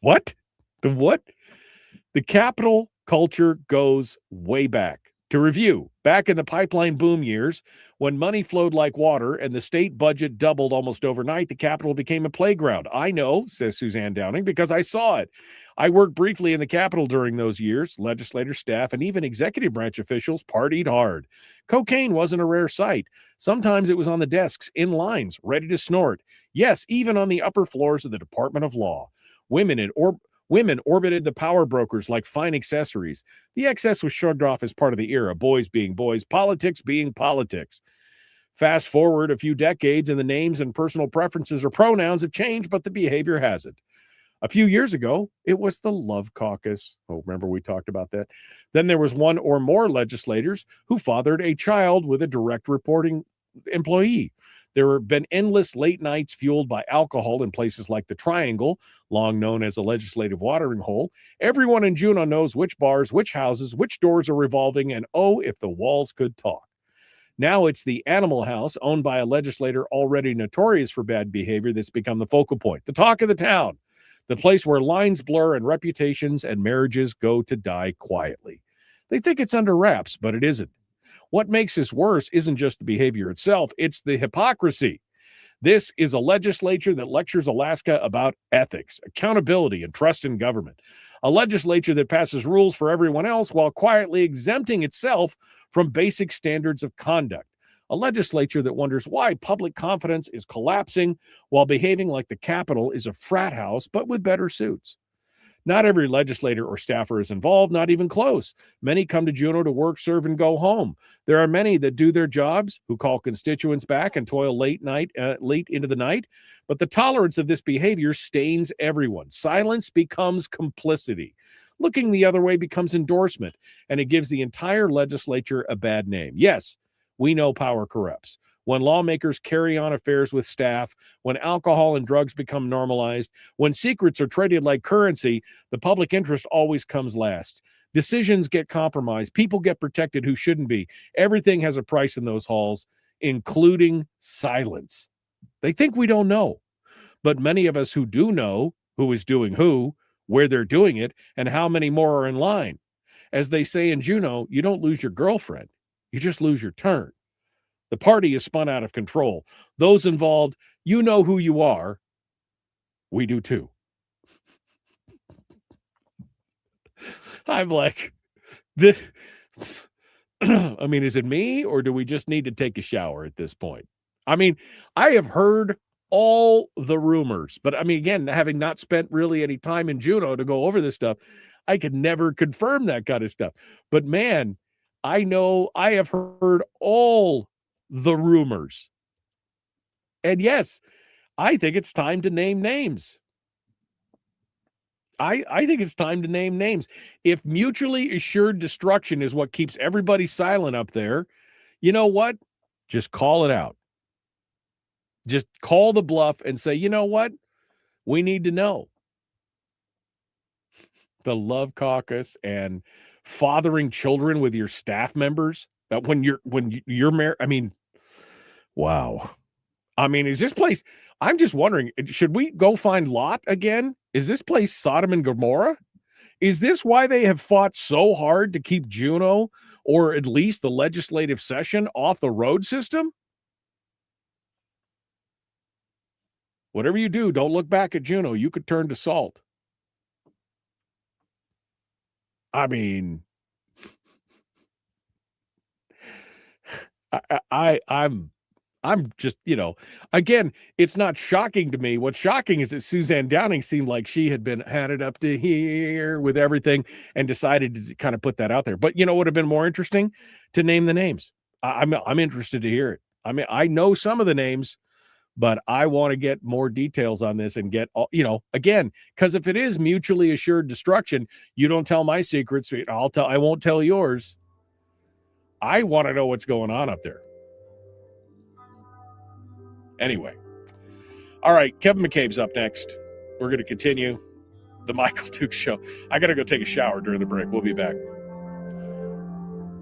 What? The what? The Capitol culture goes way back. To review, back in the pipeline boom years, when money flowed like water and the state budget doubled almost overnight, the Capitol became a playground. I know, says Suzanne Downing, because I saw it. I worked briefly in the Capitol during those years. Legislators, staff, and even executive branch officials partied hard. Cocaine wasn't a rare sight. Sometimes it was on the desks, in lines, ready to snort. Yes, even on the upper floors of the Department of Law. Women orbited the power brokers like fine accessories. The excess was shrugged off as part of the era, boys being boys, politics being politics. Fast forward a few decades and the names and personal preferences or pronouns have changed, but the behavior hasn't. A few years ago, it was the Love Caucus. Oh, remember we talked about that? Then there was one or more legislators who fathered a child with a direct reporting employee. There have been endless late nights fueled by alcohol in places like the Triangle, long known as a legislative watering hole. Everyone in Juneau knows which bars, which houses, which doors are revolving, and oh, if the walls could talk. Now it's the Animal House, owned by a legislator already notorious for bad behavior, that's become the focal point, the talk of the town, the place where lines blur and reputations and marriages go to die quietly. They think it's under wraps, but it isn't. What makes this worse isn't just the behavior itself, it's the hypocrisy. This is a legislature that lectures Alaska about ethics, accountability, and trust in government. A legislature that passes rules for everyone else while quietly exempting itself from basic standards of conduct. A legislature that wonders why public confidence is collapsing while behaving like the Capitol is a frat house, but with better suits. Not every legislator or staffer is involved, not even close. Many come to Juneau to work, serve, and go home. There are many that do their jobs, who call constituents back and toil late into the night. But the tolerance of this behavior stains everyone. Silence becomes complicity. Looking the other way becomes endorsement, and it gives the entire legislature a bad name. Yes, we know power corrupts. when lawmakers carry on affairs with staff, when alcohol and drugs become normalized, when secrets are traded like currency, the public interest always comes last. Decisions get compromised. People get protected who shouldn't be. Everything has a price in those halls, including silence. They think we don't know. But many of us who do know who is doing who, where they're doing it, and how many more are in line. As they say in Juneau, you don't lose your girlfriend. You just lose your turn. The party is spun out of control. Those involved, you know who you are. We do too. I'm like, this. I mean, is it me or do we just need to take a shower at this point? I mean, I have heard all the rumors, but I mean, again, having not spent really any time in Juneau to go over this stuff, I could never confirm that kind of stuff. But man, I know I have heard all the rumors. And yes, I think it's time to name names. I think it's time to name names. If mutually assured destruction is what keeps everybody silent up there, you know what? Just call it out. Just call the bluff and say, you know what? We need to know. The Love Caucus and fathering children with your staff members. That when you're married, I mean, wow. I mean, is this place, I'm just wondering, should we go find Lot again? Is this place Sodom and Gomorrah? Is this why they have fought so hard to keep Juneau, or at least the legislative session, off the road system? Whatever you do, don't look back at Juneau. You could turn to salt. I mean, I'm just, again, it's not shocking to me. What's shocking is that Suzanne Downing seemed like she had it up to here with everything and decided to kind of put that out there. But you know what would have been more interesting? To name the names. I'm interested to hear it. I mean, I know some of the names, but I want to get more details on this and get all, again, because if it is mutually assured destruction, you don't tell my secrets. I won't tell yours. I want to know what's going on up there. Anyway. All right. Kevin McCabe's up next. We're going to continue the Michael Dukes show. I got to go take a shower during the break. We'll be back.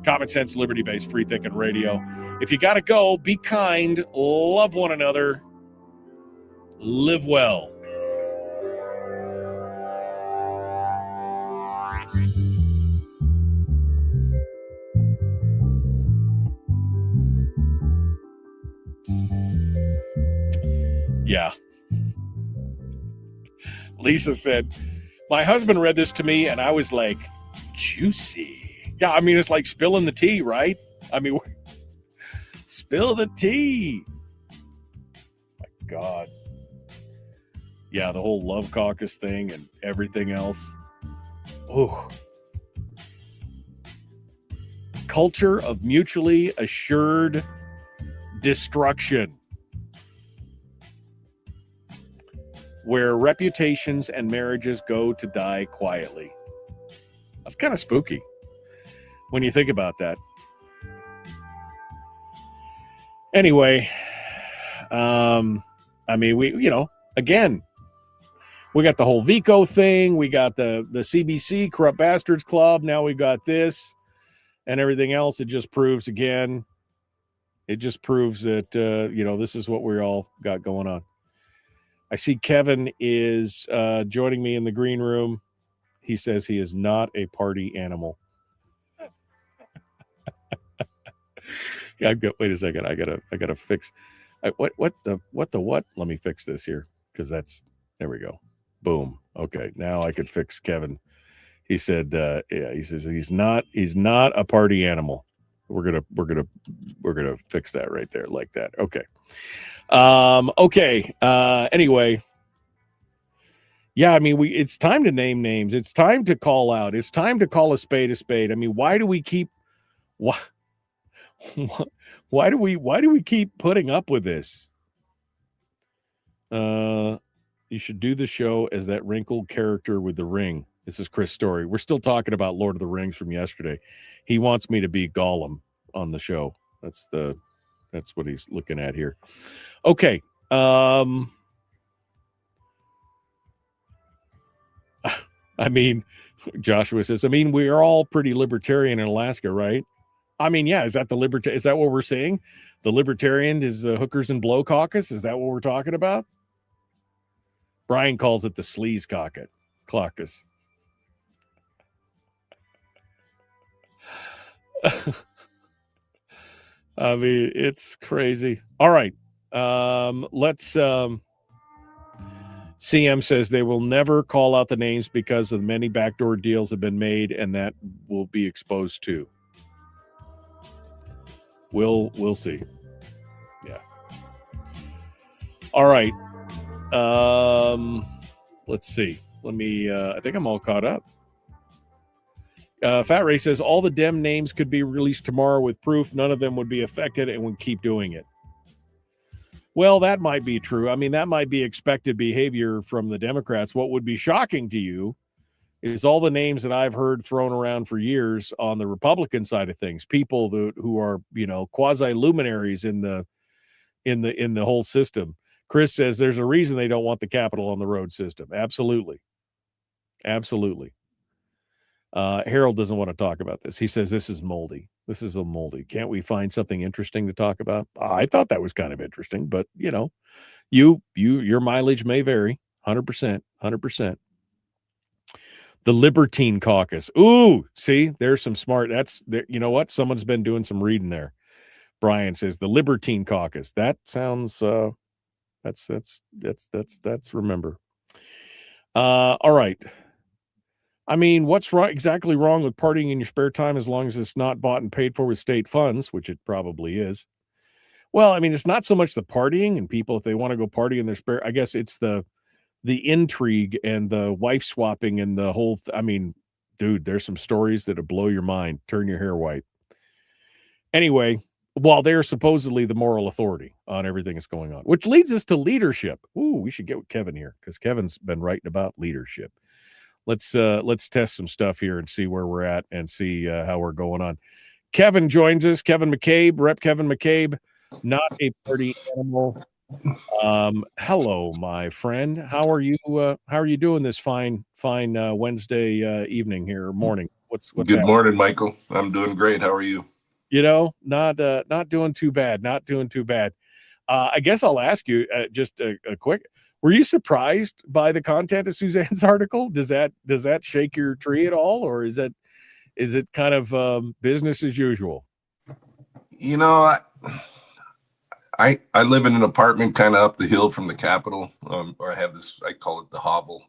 Common sense, liberty-based, free thinking radio. If you got to go, be kind, love one another, live well. Yeah. Lisa said, my husband read this to me and I was like, juicy. Yeah, I mean, it's like spilling the tea, right? I mean, spill the tea. My God. Yeah, the whole Love Caucus thing and everything else. Oh. Culture of mutually assured destruction, where reputations and marriages go to die quietly. That's kind of spooky when you think about that. Anyway, I mean, again, we got the whole Vico thing. We got the CBC, Corrupt Bastards Club. Now we got this and everything else. It just proves again. It just proves that, this is what we all got going on. I see Kevin is joining me in the green room. He says he is not a party animal. Yeah, wait a second. I gotta fix. What? Let me fix this here because there we go. Boom. Okay, now I could fix Kevin. He said, he says he's not a party animal. We're gonna fix that right there like that. Okay. Okay. Anyway. Yeah, I mean, it's time to name names. It's time to call out. It's time to call a spade a spade. I mean, why do we keep putting up with this? You should do the show as that wrinkled character with the ring. This is Chris Story. We're still talking about Lord of the Rings from yesterday. He wants me to be Gollum on the show. That's the That's what he's looking at here. Okay. I mean, Joshua says, we are all pretty libertarian in Alaska, right? Yeah, is that is that what we're saying? The libertarian is the hookers and blow caucus? Is that what we're talking about? Brian calls it the sleaze caucus. It's crazy. All right. Let's CM says they will never call out the names because of many backdoor deals have been made, and that will be exposed too. We'll see. Yeah. All right. Let's see. Let me I think I'm all caught up. Fat Ray says all the Dem names could be released tomorrow with proof. None of them would be affected and would keep doing it. Well, that might be true. That might be expected behavior from the Democrats. What would be shocking to you is all the names that I've heard thrown around for years on the Republican side of things, people who are, quasi luminaries in the whole system. Chris says there's a reason they don't want the Capitol on the road system. Absolutely. Harold doesn't want to talk about this. He says this is moldy. This is a moldy. Can't we find something interesting to talk about? I thought that was kind of interesting, but your mileage may vary. 100%. The Libertine Caucus. Ooh, see, there's some smart. That's there. You know what? Someone's been doing some reading there. Brian says the Libertine Caucus. That sounds. That's remember. All right. What's exactly wrong with partying in your spare time as long as it's not bought and paid for with state funds, which it probably is? Well, it's not so much the partying and people, if they want to go party in their spare, I guess it's the intrigue and the wife swapping and the whole, dude, there's some stories that'll blow your mind, turn your hair white. Anyway, while they're supposedly the moral authority on everything that's going on, which leads us to leadership. Ooh, we should get Kevin here because Kevin's been writing about leadership. Let's test some stuff here and see where we're at and see how we're going on. Kevin joins us. Kevin McCabe, Rep Kevin McCabe, not a party animal. Hello, my friend. How are you? How are you doing this fine Wednesday evening here, morning? What's Good happening? morning, Michael. I'm doing great. How are you? Not doing too bad. Not doing too bad. I guess I'll ask you just a quick. Were you surprised by the content of Suzanne's article? Does that shake your tree at all, or is it kind of business as usual? I live in an apartment kind of up the hill from the Capitol, or I have this. I call it the hovel.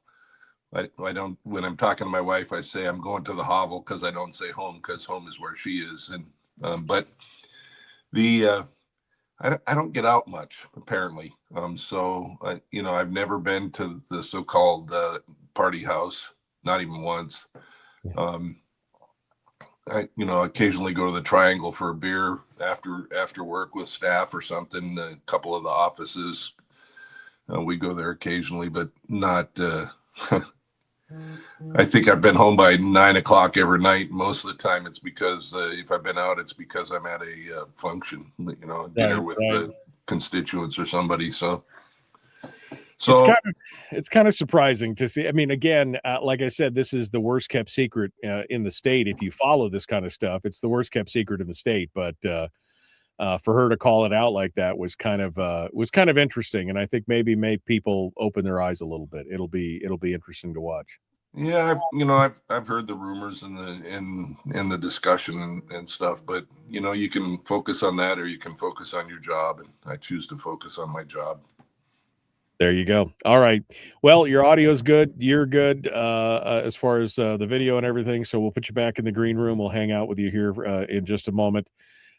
I don't. When I'm talking to my wife, I say I'm going to the hovel because I don't say home because home is where she is. And but the I don't get out much apparently. So I've never been to the so-called party house, not even once. I occasionally go to the Triangle for a beer after work with staff or something. A couple of the offices, we go there occasionally, but not. I think I've been home by 9 o'clock every night. Most of the time, it's because if I've been out, it's because I'm at a function, dinner with the constituents or somebody. So it's kind of surprising to see. Again, like I said, this is the worst kept secret in the state. If you follow this kind of stuff, it's the worst kept secret in the state. But for her to call it out like that was kind of interesting, and I think maybe made people open their eyes a little bit. It'll be interesting to watch. Yeah, I've heard the rumors and the discussion and stuff, but you can focus on that or you can focus on your job, and I choose to focus on my job. There you go. All right. Well, your audio's good. You're good as far as the video and everything. So we'll put you back in the green room. We'll hang out with you here in just a moment,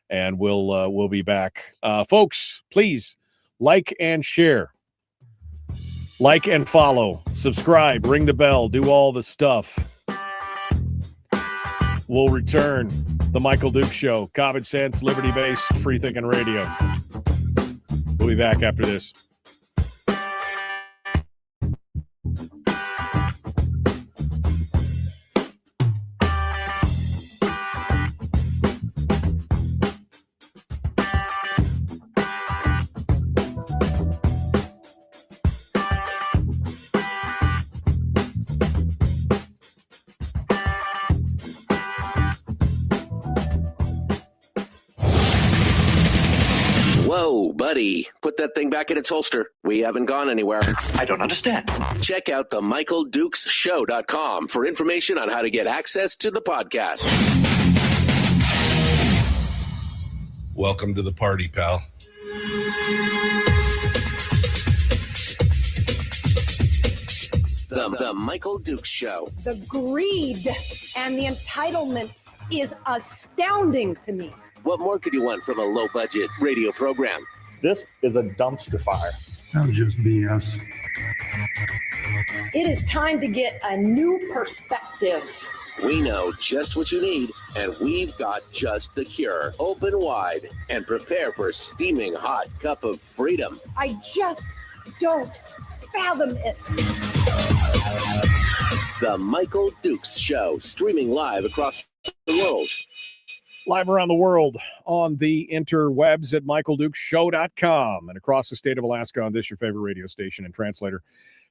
and we'll be back. Folks, please like and share. Like and follow, subscribe, ring the bell, do all the stuff. We'll return. The Michael Duke Show, common sense, liberty-based, free-thinking radio. We'll be back after this. Buddy, put that thing back in its holster. We haven't gone anywhere. I don't understand. Check out the MichaelDukesShow.com for information on how to get access to the podcast. Welcome to the party, pal. The Michael Dukes Show. The greed and the entitlement is astounding to me. What more could you want from a low-budget radio program? This is a dumpster fire. That was just BS. It is time to get a new perspective. We know just what you need, and we've got just the cure. Open wide and prepare for a steaming hot cup of freedom. I just don't fathom it. The Michael Dukes Show, streaming live across the world. Live around the world on the interwebs at michaeldukeshow.com and across the state of Alaska on this, your favorite radio station and translator.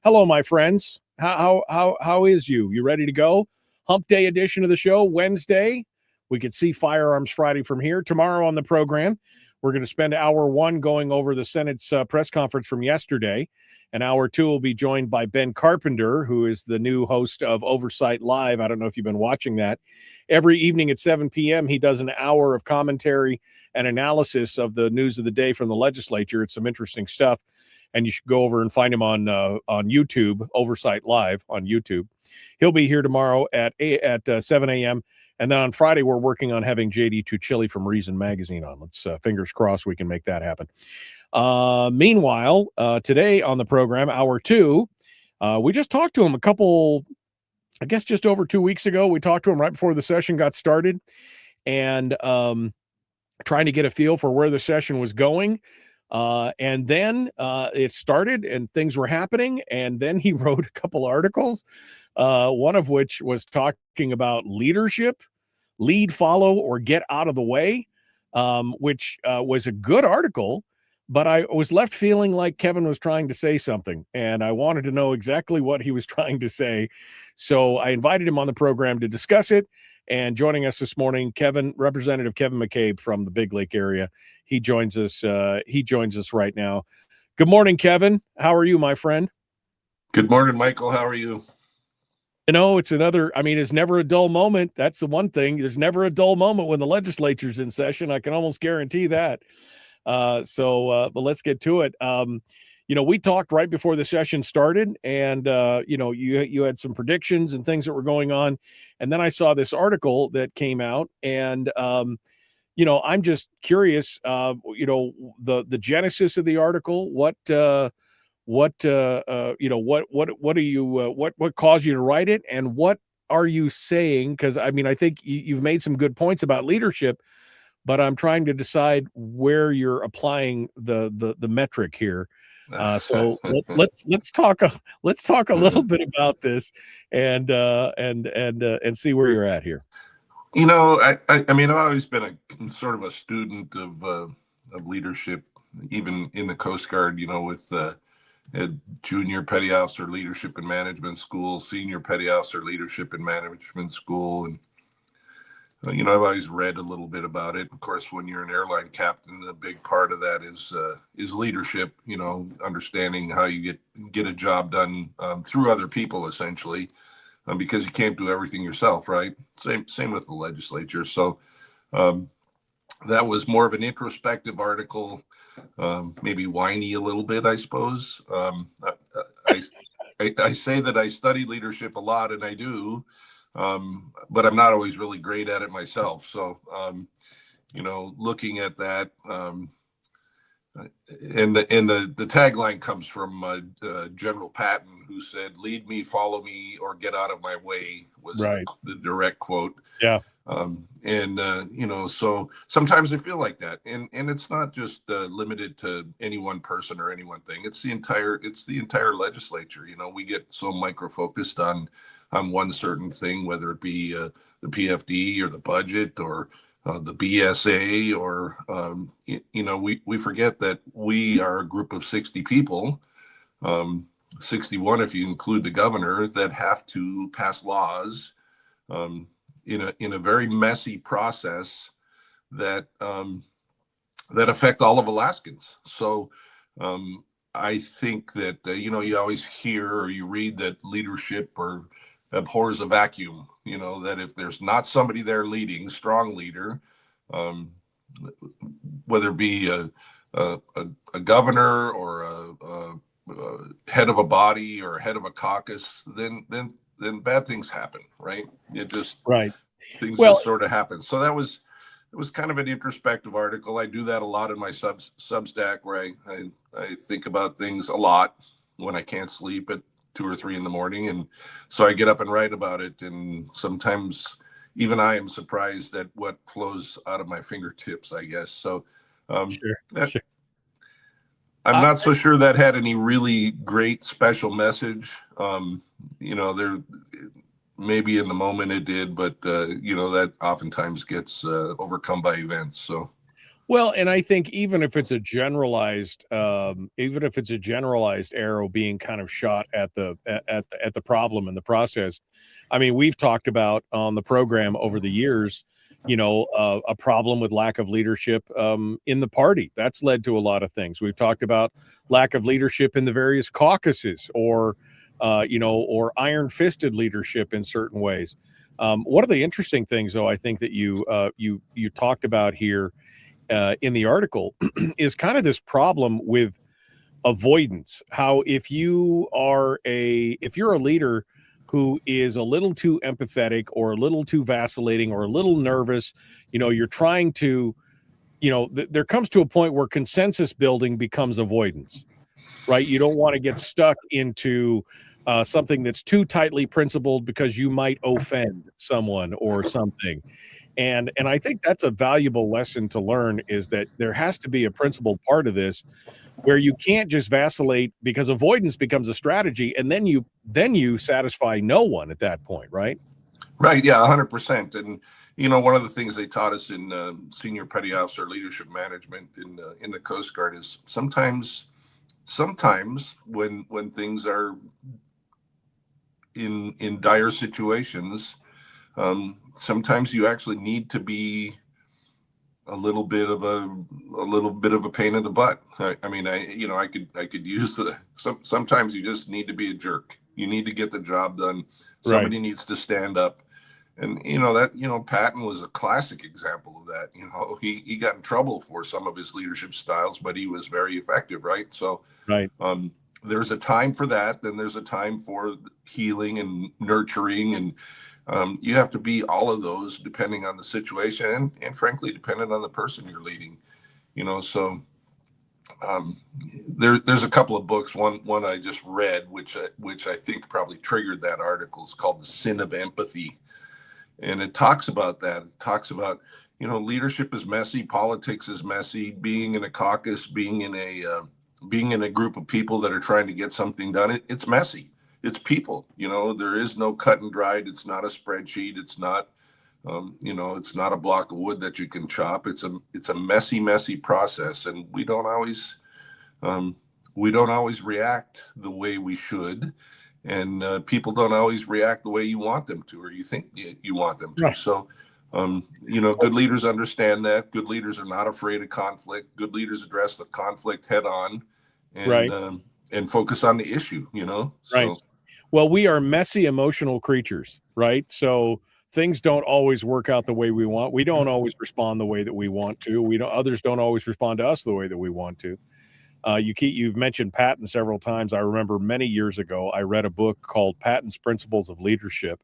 Hello, my friends. How is you? You ready to go? Hump Day edition of the show, Wednesday. We could see Firearms Friday from here. Tomorrow on the program, we're going to spend hour one going over the Senate's press conference from yesterday. And hour two will be joined by Ben Carpenter, who is the new host of Oversight Live. I don't know if you've been watching that. Every evening at 7 p.m., he does an hour of commentary and analysis of the news of the day from the legislature. It's some interesting stuff. And you should go over and find him on YouTube, Oversight Live on YouTube. He'll be here tomorrow at 7 a.m. And then on Friday, we're working on having JD Tuchili from Reason Magazine on. Let's fingers crossed we can make that happen. Meanwhile, today on the program, hour two, we just talked to him just over 2 weeks ago. We talked to him right before the session got started and trying to get a feel for where the session was going. And then it started and things were happening. And then he wrote a couple articles, one of which was talking about leadership, lead, follow, or get out of the way, which was a good article. But I was left feeling like Kevin was trying to say something, and I wanted to know exactly what he was trying to say. So I invited him on the program to discuss it. And joining us this morning, Representative Kevin McCabe from the Big Lake area. He joins us right now. Good morning, Kevin. How are you, my friend? Good morning, Michael. How are you? You know, it's never a dull moment. That's the one thing. There's never a dull moment when the legislature's in session. I can almost guarantee that. But let's get to it. We talked right before the session started, and you had some predictions and things that were going on, and then I saw this article that came out, and I'm just curious. The genesis of the article. What caused you to write it, and what are you saying? Because I think you've made some good points about leadership, but I'm trying to decide where you're applying the metric here. So let's talk a little bit about this and see where you're at here. I've always been a sort of a student of leadership, even in the Coast Guard. With junior petty officer leadership and management school, senior petty officer leadership and management school, and I've always read a little bit about it. Of course, when you're an airline captain, a big part of that is leadership. Understanding how you get a job done through other people, essentially, because you can't do everything yourself, right? Same with the legislature. So that was more of an introspective article, maybe whiny a little bit, I suppose. I say that I study leadership a lot, and I do. But I'm not always really great at it myself. So, looking at that, and the tagline comes from General Patton, who said, "Lead me, follow me, or get out of my way," was right. the direct quote. Yeah. So sometimes I feel like that, and it's not just limited to any one person or any one thing. It's the entire legislature. We get so micro-focused on one certain thing, whether it be the PFD or the budget or the BSA, or we forget that we are a group of 60 people, 61 if you include the governor, that have to pass laws in a very messy process that that affect all of Alaskans. So I think that, you always hear or you read that leadership or abhors a vacuum, that if there's not somebody there leading, strong leader, um, whether it be a governor or a head of a body or head of a caucus, then bad things happen, right? It just Right. things Well, just sort of happen. So it was kind of an introspective article. I do that a lot in my Substack, where I think about things a lot when I can't sleep at 2 or 3 in the morning, and so I get up and write about it. And sometimes even I am surprised at what flows out of my fingertips, I guess. So sure. I'm not so sure that had any really great special message. There maybe in the moment it did, but that oftentimes gets overcome by events. So Well, and I think even if it's a generalized arrow being kind of shot at the problem in the process, I mean, we've talked about on the program over the years, a problem with lack of leadership in the party. That's led to a lot of things. We've talked about lack of leadership in the various caucuses, or iron-fisted leadership in certain ways. One of the interesting things, though, I think that you talked about here in the article is kind of this problem with avoidance. How if you're a leader who is a little too empathetic or a little too vacillating or a little nervous, you're trying to, there comes to a point where consensus building becomes avoidance, right? You don't want to get stuck into something that's too tightly principled because you might offend someone or something. And I think that's a valuable lesson to learn, is that there has to be a principled part of this where you can't just vacillate, because avoidance becomes a strategy, and then you satisfy no one at that point, right? Right, yeah, 100%. And one of the things they taught us in senior petty officer leadership management in the Coast Guard is sometimes when things are in dire situations, sometimes you actually need to be a little bit of a pain in the butt. I could use sometimes you just need to be a jerk. You need to get the job done. Somebody needs to stand up. And Patton was a classic example of that. He got in trouble for some of his leadership styles, but he was very effective, right? So there's a time for that. Then there's a time for healing and nurturing, and you have to be all of those depending on the situation and frankly, dependent on the person you're leading. So there's a couple of books. One I just read, which I think probably triggered that article, is called The Sin of Empathy. And it talks about that. It talks about, leadership is messy. Politics is messy. Being in a caucus, being in a group of people that are trying to get something done, it's messy. It's people. There is no cut and dried. It's not a spreadsheet. It's not, it's not a block of wood that you can chop. It's a messy process, and we don't always react the way we should. And people don't always react the way you want them to, or you think you want them to. Right. So, good leaders understand that. Good leaders are not afraid of conflict. Good leaders address the conflict head on, and focus on the issue. Right. Well, we are messy, emotional creatures, right? So things don't always work out the way we want. We don't always respond the way that we want to. Others don't always respond to us the way that we want to. You've mentioned Patton several times. I remember many years ago, I read a book called Patton's Principles of Leadership,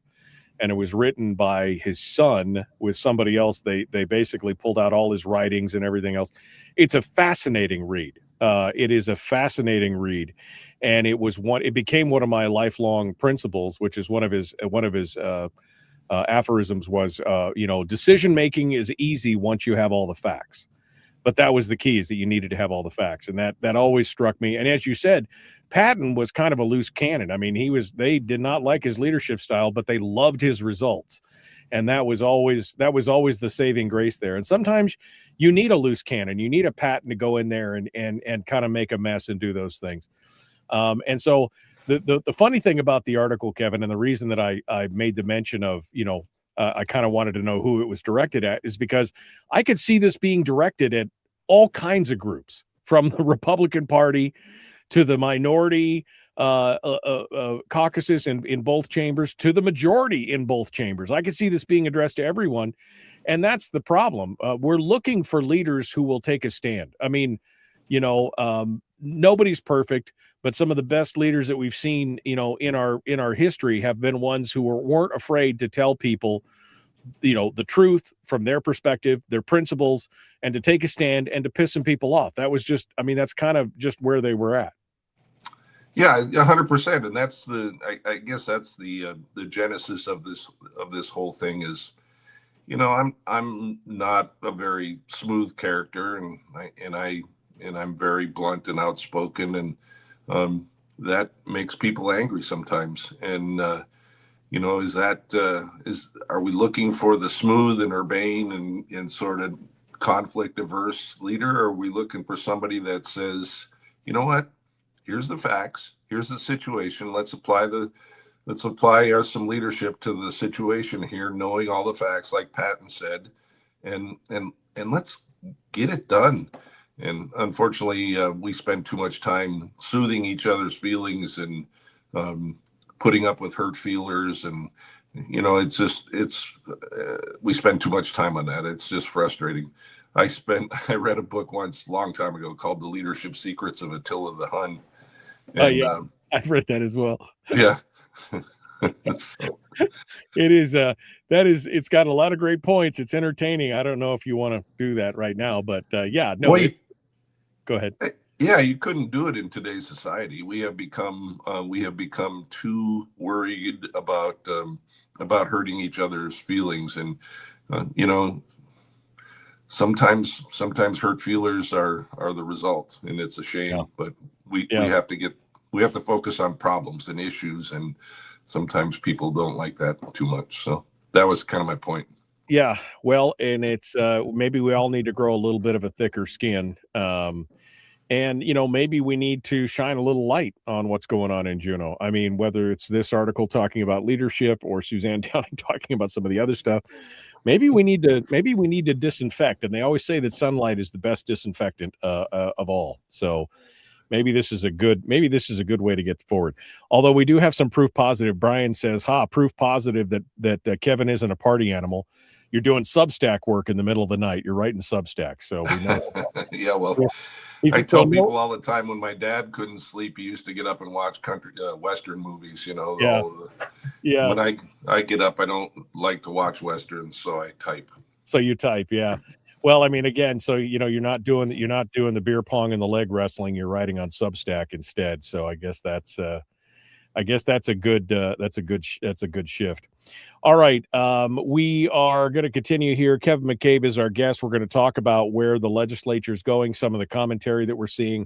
and it was written by his son with somebody else. They basically pulled out all his writings and everything else. It's a fascinating read. It is a fascinating read, and it became one of my lifelong principles, which is one of his aphorisms was, decision making is easy once you have all the facts. But that was the key, is that you needed to have all the facts. And that always struck me. And as you said, Patton was kind of a loose cannon. I mean, they did not like his leadership style, but they loved his results. And that was always the saving grace there. And sometimes you need a loose cannon. You need a Patton to go in there and kind of make a mess and do those things. And so the funny thing about the article, Kevin, and the reason that I made the mention of, I kind of wanted to know who it was directed at, is because I could see this being directed at all kinds of groups, from the Republican Party to the minority caucuses in both chambers to the majority in both chambers. I can see this being addressed to everyone, and that's the problem. We're looking for leaders who will take a stand. I mean, nobody's perfect, but some of the best leaders that we've seen, in our history have been ones who weren't afraid to tell people, the truth from their perspective, their principles, and to take a stand and to piss some people off. That was just, that's kind of just where they were at. Yeah, 100%. And that's I guess that's the genesis of this whole thing is, I'm not a very smooth character, and I'm very blunt and outspoken, and that makes people angry sometimes. And are we looking for the smooth and urbane and sort of conflict averse leader? Or are we looking for somebody that says, you know what? Here's the facts. Here's the situation. Let's apply some leadership to the situation here, knowing all the facts, like Patton said, and let's get it done. And unfortunately, we spend too much time soothing each other's feelings and putting up with hurt feelers, and we spend too much time on that. It's just frustrating. I read a book once, a long time ago, called The Leadership Secrets of Attila the Hun. And, I've read that as well. Yeah. It's got a lot of great points. It's entertaining. I don't know if you want to do that right now, but go ahead. Yeah, you couldn't do it in today's society. We have become too worried about hurting each other's feelings, and sometimes hurt feelers are the result, and it's a shame. Yeah. But we have to focus on problems and issues, and sometimes people don't like that too much. So that was kind of my point. Yeah, well, and it's maybe we all need to grow a little bit of a thicker skin. And, maybe we need to shine a little light on what's going on in Juneau. I mean, whether it's this article talking about leadership or Suzanne Downing talking about some of the other stuff, maybe we need to disinfect. And they always say that sunlight is the best disinfectant of all. So maybe this is a good way to get forward. Although we do have some proof positive. Brian says, proof positive that Kevin isn't a party animal. You're doing Substack work in the middle of the night. You're writing Substack. So we know. Yeah, well, I tell people all the time, when my dad couldn't sleep, he used to get up and watch country Western movies, Yeah. When I get up, I don't like to watch Westerns, so I type. So you type, yeah. Well, I mean, again, so you're not doing the beer pong and the leg wrestling. You're writing on Substack instead. So I guess that's a good shift. All right, we are going to continue here. Kevin McCabe is our guest. We're going to talk about where the legislature is going, some of the commentary that we're seeing,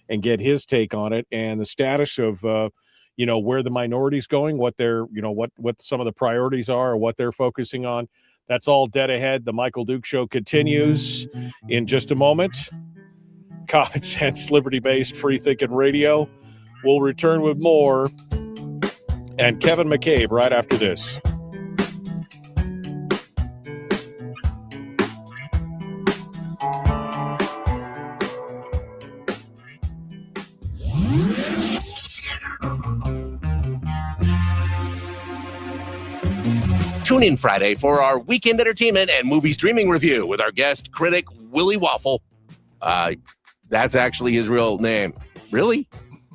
and get his take on it, and the status of where the minority's going, what they're what some of the priorities are, or what they're focusing on. That's all dead ahead. The Michael Duke Show continues in just a moment. Common sense, liberty-based, free-thinking radio. We'll return with more. And Kevin McCabe right after this. Tune in Friday for our weekend entertainment and movie streaming review with our guest critic, Willie Waffle. That's actually his real name. Really?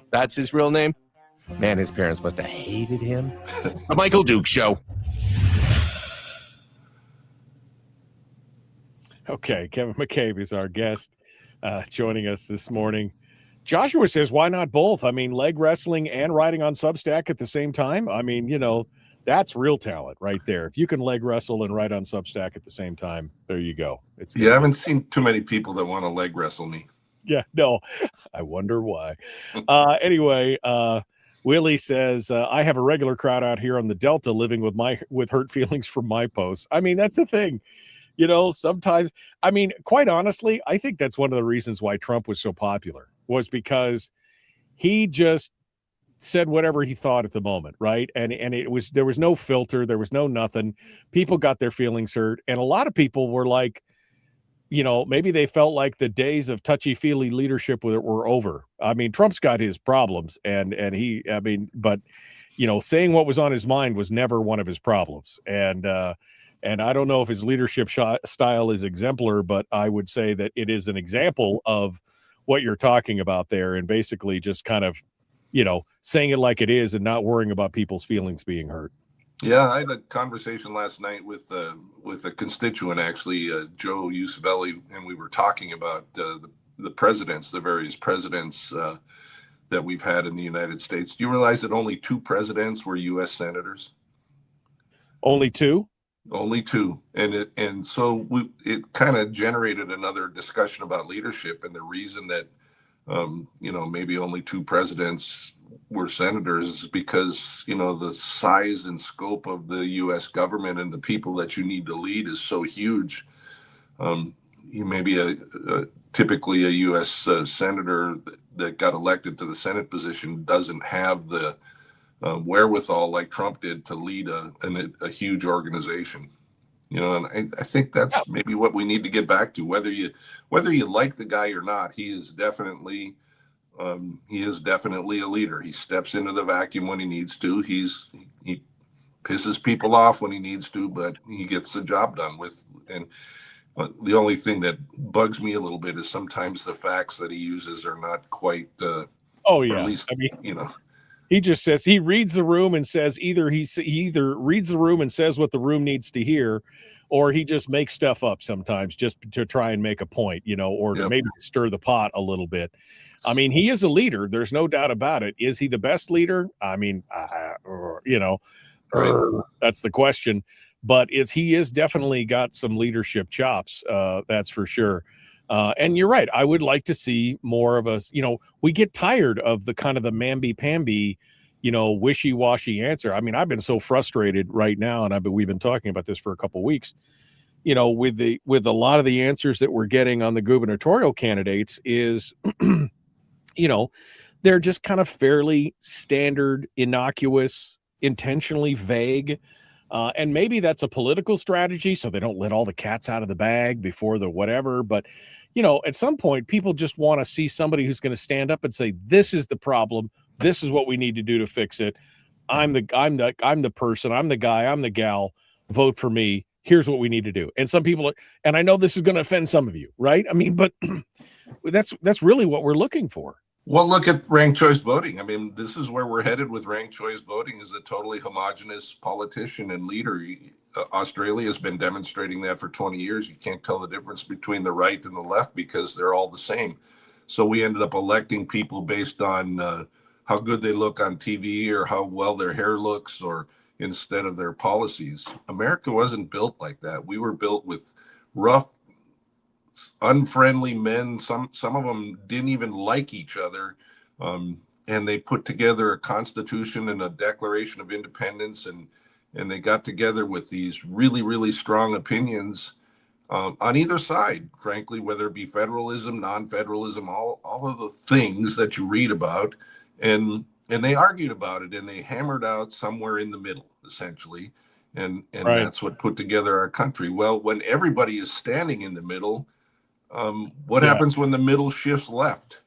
That's his real name? Man, his parents must have hated him. The Michael Duke Show. Okay, Kevin McCabe is our guest joining us this morning. Joshua says, why not both? I mean, leg wrestling and writing on Substack at the same time. I mean, that's real talent right there. If you can leg wrestle and write on Substack at the same time, there you go. I haven't seen too many people that want to leg wrestle me. Yeah, no, I wonder why. Anyway, Willie says, I have a regular crowd out here on the Delta living with hurt feelings from my posts. I mean, that's the thing. Sometimes, I mean, quite honestly, I think that's one of the reasons why Trump was so popular, was because he just said whatever he thought at the moment, right? And there was no filter, there was no nothing. People got their feelings hurt, and a lot of people were like, maybe they felt like the days of touchy-feely leadership were over. I mean, Trump's got his problems, but saying what was on his mind was never one of his problems. And I don't know if his leadership style is exemplar, but I would say that it is an example of what you're talking about there, and basically just kind of, saying it like it is and not worrying about people's feelings being hurt. Yeah, I had a conversation last night with a constituent, actually, Joe Usavelli, and we were talking about the presidents, the various presidents that we've had in the United States. Do you realize that only 2 presidents were U.S. senators? Only 2? Only 2, and so it kind of generated another discussion about leadership, and the reason that maybe only 2 presidents were senators is because the size and scope of the U.S. government and the people that you need to lead is so huge. You may be typically a U.S. senator that got elected to the Senate position doesn't have the wherewithal like Trump did to lead a huge organization, and I think that's maybe what we need to get back to. Whether you like the guy or not, he is definitely a leader. He steps into the vacuum when he needs to. He pisses people off when he needs to, but he gets the job done and the only thing that bugs me a little bit is sometimes the facts that he uses are not quite oh yeah, or at least he just says, he reads the room and says he either reads the room and says what the room needs to hear, or he just makes stuff up sometimes just to try and make a point, or to maybe stir the pot a little bit. I mean, he is a leader. There's no doubt about it. Is he the best leader? I mean, that's the question. But he is definitely got some leadership chops. That's for sure. And you're right. I would like to see more of us. We get tired of the kind of the mamby-pamby, wishy-washy answer. I mean, I've been so frustrated right now, and we've been talking about this for a couple of weeks. With a lot of the answers that we're getting on the gubernatorial candidates is, they're just kind of fairly standard, innocuous, intentionally vague. And maybe that's a political strategy, so they don't let all the cats out of the bag before the whatever. But, at some point, people just want to see somebody who's going to stand up and say, this is the problem. This is what we need to do to fix it. I'm the person, I'm the guy, I'm the gal. Vote for me. Here's what we need to do. And some people and I know this is going to offend some of you, right? I mean, but that's really what we're looking for. Well, look at ranked choice voting. I mean, this is where we're headed with ranked choice voting, is a totally homogenous politician and leader. Australia has been demonstrating that for 20 years. You can't tell the difference between the right and the left because they're all the same. So we ended up electing people based on how good they look on TV or how well their hair looks, or instead of their policies. America wasn't built like that. We were built with rough, unfriendly men. Some of them didn't even like each other, and they put together a constitution and a Declaration of Independence, and they got together with these really, really strong opinions on either side, frankly, whether it be federalism, non-federalism, all of the things that you read about, and they argued about it, and they hammered out somewhere in the middle, essentially, and Right. That's what put together our country. Well, when everybody is standing in the middle, what happens when the middle shifts left?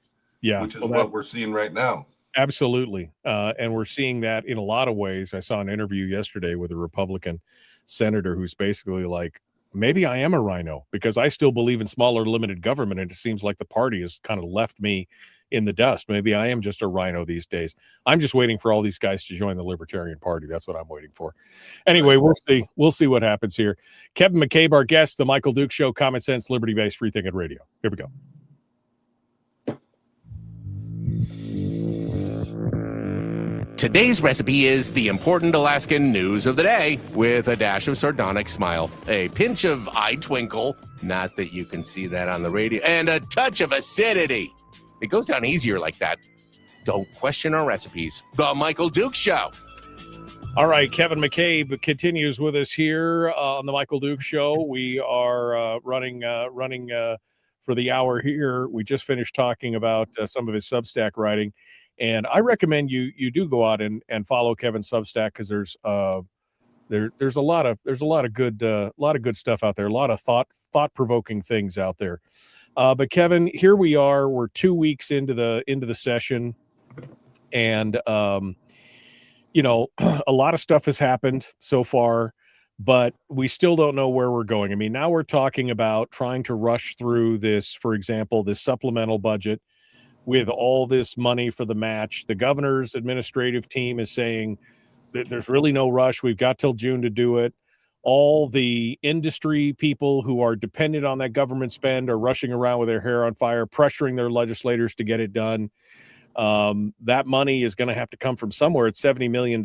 Yeah, Which is what we're seeing right now. Absolutely. And we're seeing that in a lot of ways. I saw an interview yesterday with a Republican senator who's basically like, maybe I am a rhino because I still believe in smaller limited government. And it seems like the party has kind of left me in the dust. Maybe I am just a rhino these days. I'm just waiting for all these guys to join the Libertarian Party. That's what I'm waiting for. Anyway, we'll see. We'll see what happens here. Kevin McCabe, our guest, The Michael Duke Show, Common Sense, Liberty-Based, Free Thinking Radio. Here we go. Today's recipe is the important Alaskan news of the day with a dash of sardonic smile, a pinch of eye twinkle, not that you can see that on the radio, and a touch of acidity. It goes down easier like that. Don't question our recipes. The Michael Duke Show. All right, Kevin McCabe continues with us here on the Michael Duke Show. We are running for the hour here. We just finished talking about some of his Substack writing, and I recommend you do go out and follow Kevin's Substack because there's There's a lot of good stuff out there, a lot of thought provoking things out there. But Kevin, here we are. We're 2 weeks into the session, and a lot of stuff has happened so far, but we still don't know where we're going. I mean, now we're talking about trying to rush through this, for example, this supplemental budget with all this money for the match. The governor's administrative team is saying that there's really no rush. We've got till June to do it. All the industry people who are dependent on that government spend are rushing around with their hair on fire, pressuring their legislators to get it done. That money is going to have to come from somewhere. It's $70 million.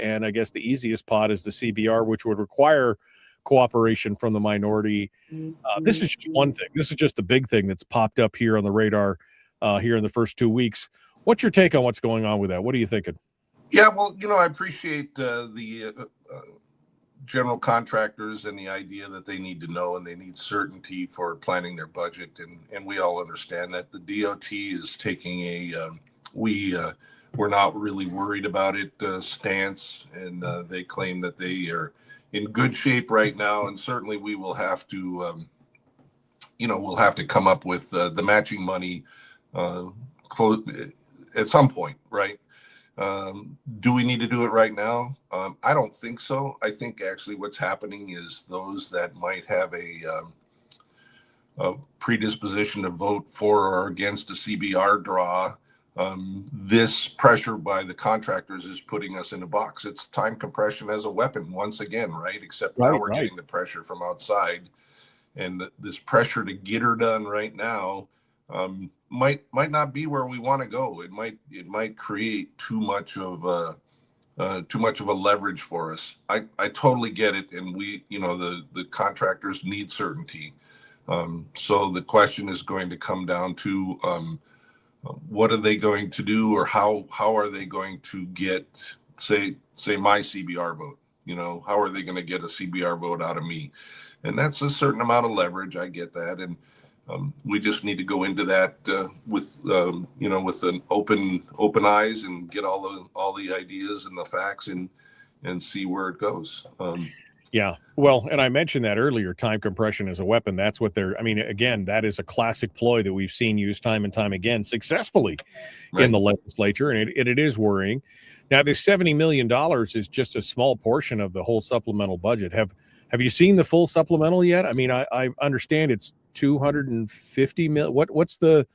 And I guess the easiest pot is the CBR, which would require cooperation from the minority. This is just one thing. This is just the big thing that's popped up here on the radar here in the first 2 weeks. What's your take on what's going on with that? What are you thinking? Yeah, well, I appreciate the general contractors and the idea that they need to know and they need certainty for planning their budget. And we all understand that the DOT is taking we're not really worried about it stance. And they claim that they are in good shape right now. And certainly we will have to, we'll have to come up with the matching money at some point, right? Do we need to do it right now? I don't think so. I think actually what's happening is those that might have a predisposition to vote for or against a CBR draw, this pressure by the contractors is putting us in a box. It's time compression as a weapon once again, right? Except now we're getting the pressure from outside, and this pressure to get her done right now might not be where we want to go. It might create too much of a leverage for us. I totally get it, and we, the contractors need certainty. So the question is going to come down to what are they going to do, or how are they going to get say my CBR vote? How are they going to get a CBR vote out of me? And that's a certain amount of leverage. I get that, and we just need to go into that with an open eyes and get all the ideas and the facts and see where it goes. Yeah. Well, and I mentioned that earlier, time compression as a weapon. That's what again, that is a classic ploy that we've seen used time and time again successfully in the legislature. And it is worrying. Now, this $70 million is just a small portion of the whole supplemental budget. Have you seen the full supplemental yet? I mean, I understand it's 250 million. What's the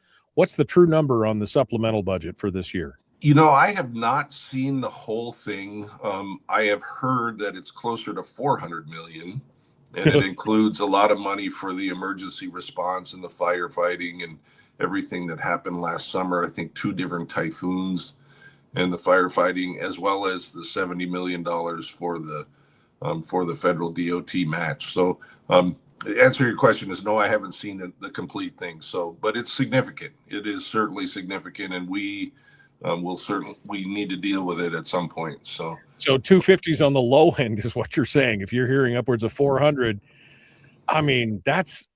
true number on the supplemental budget for this year? I have not seen the whole thing. I have heard that it's closer to 400 million, and it includes a lot of money for the emergency response and the firefighting and everything that happened last summer. I think 2 different typhoons and the firefighting, as well as the $70 million for the federal DOT match. So the answer to your question is no, I haven't seen the complete thing. So, but it's significant. It is certainly significant, and we need to deal with it at some point. So 250's on the low end is what you're saying. If you're hearing upwards of 400, I mean, that's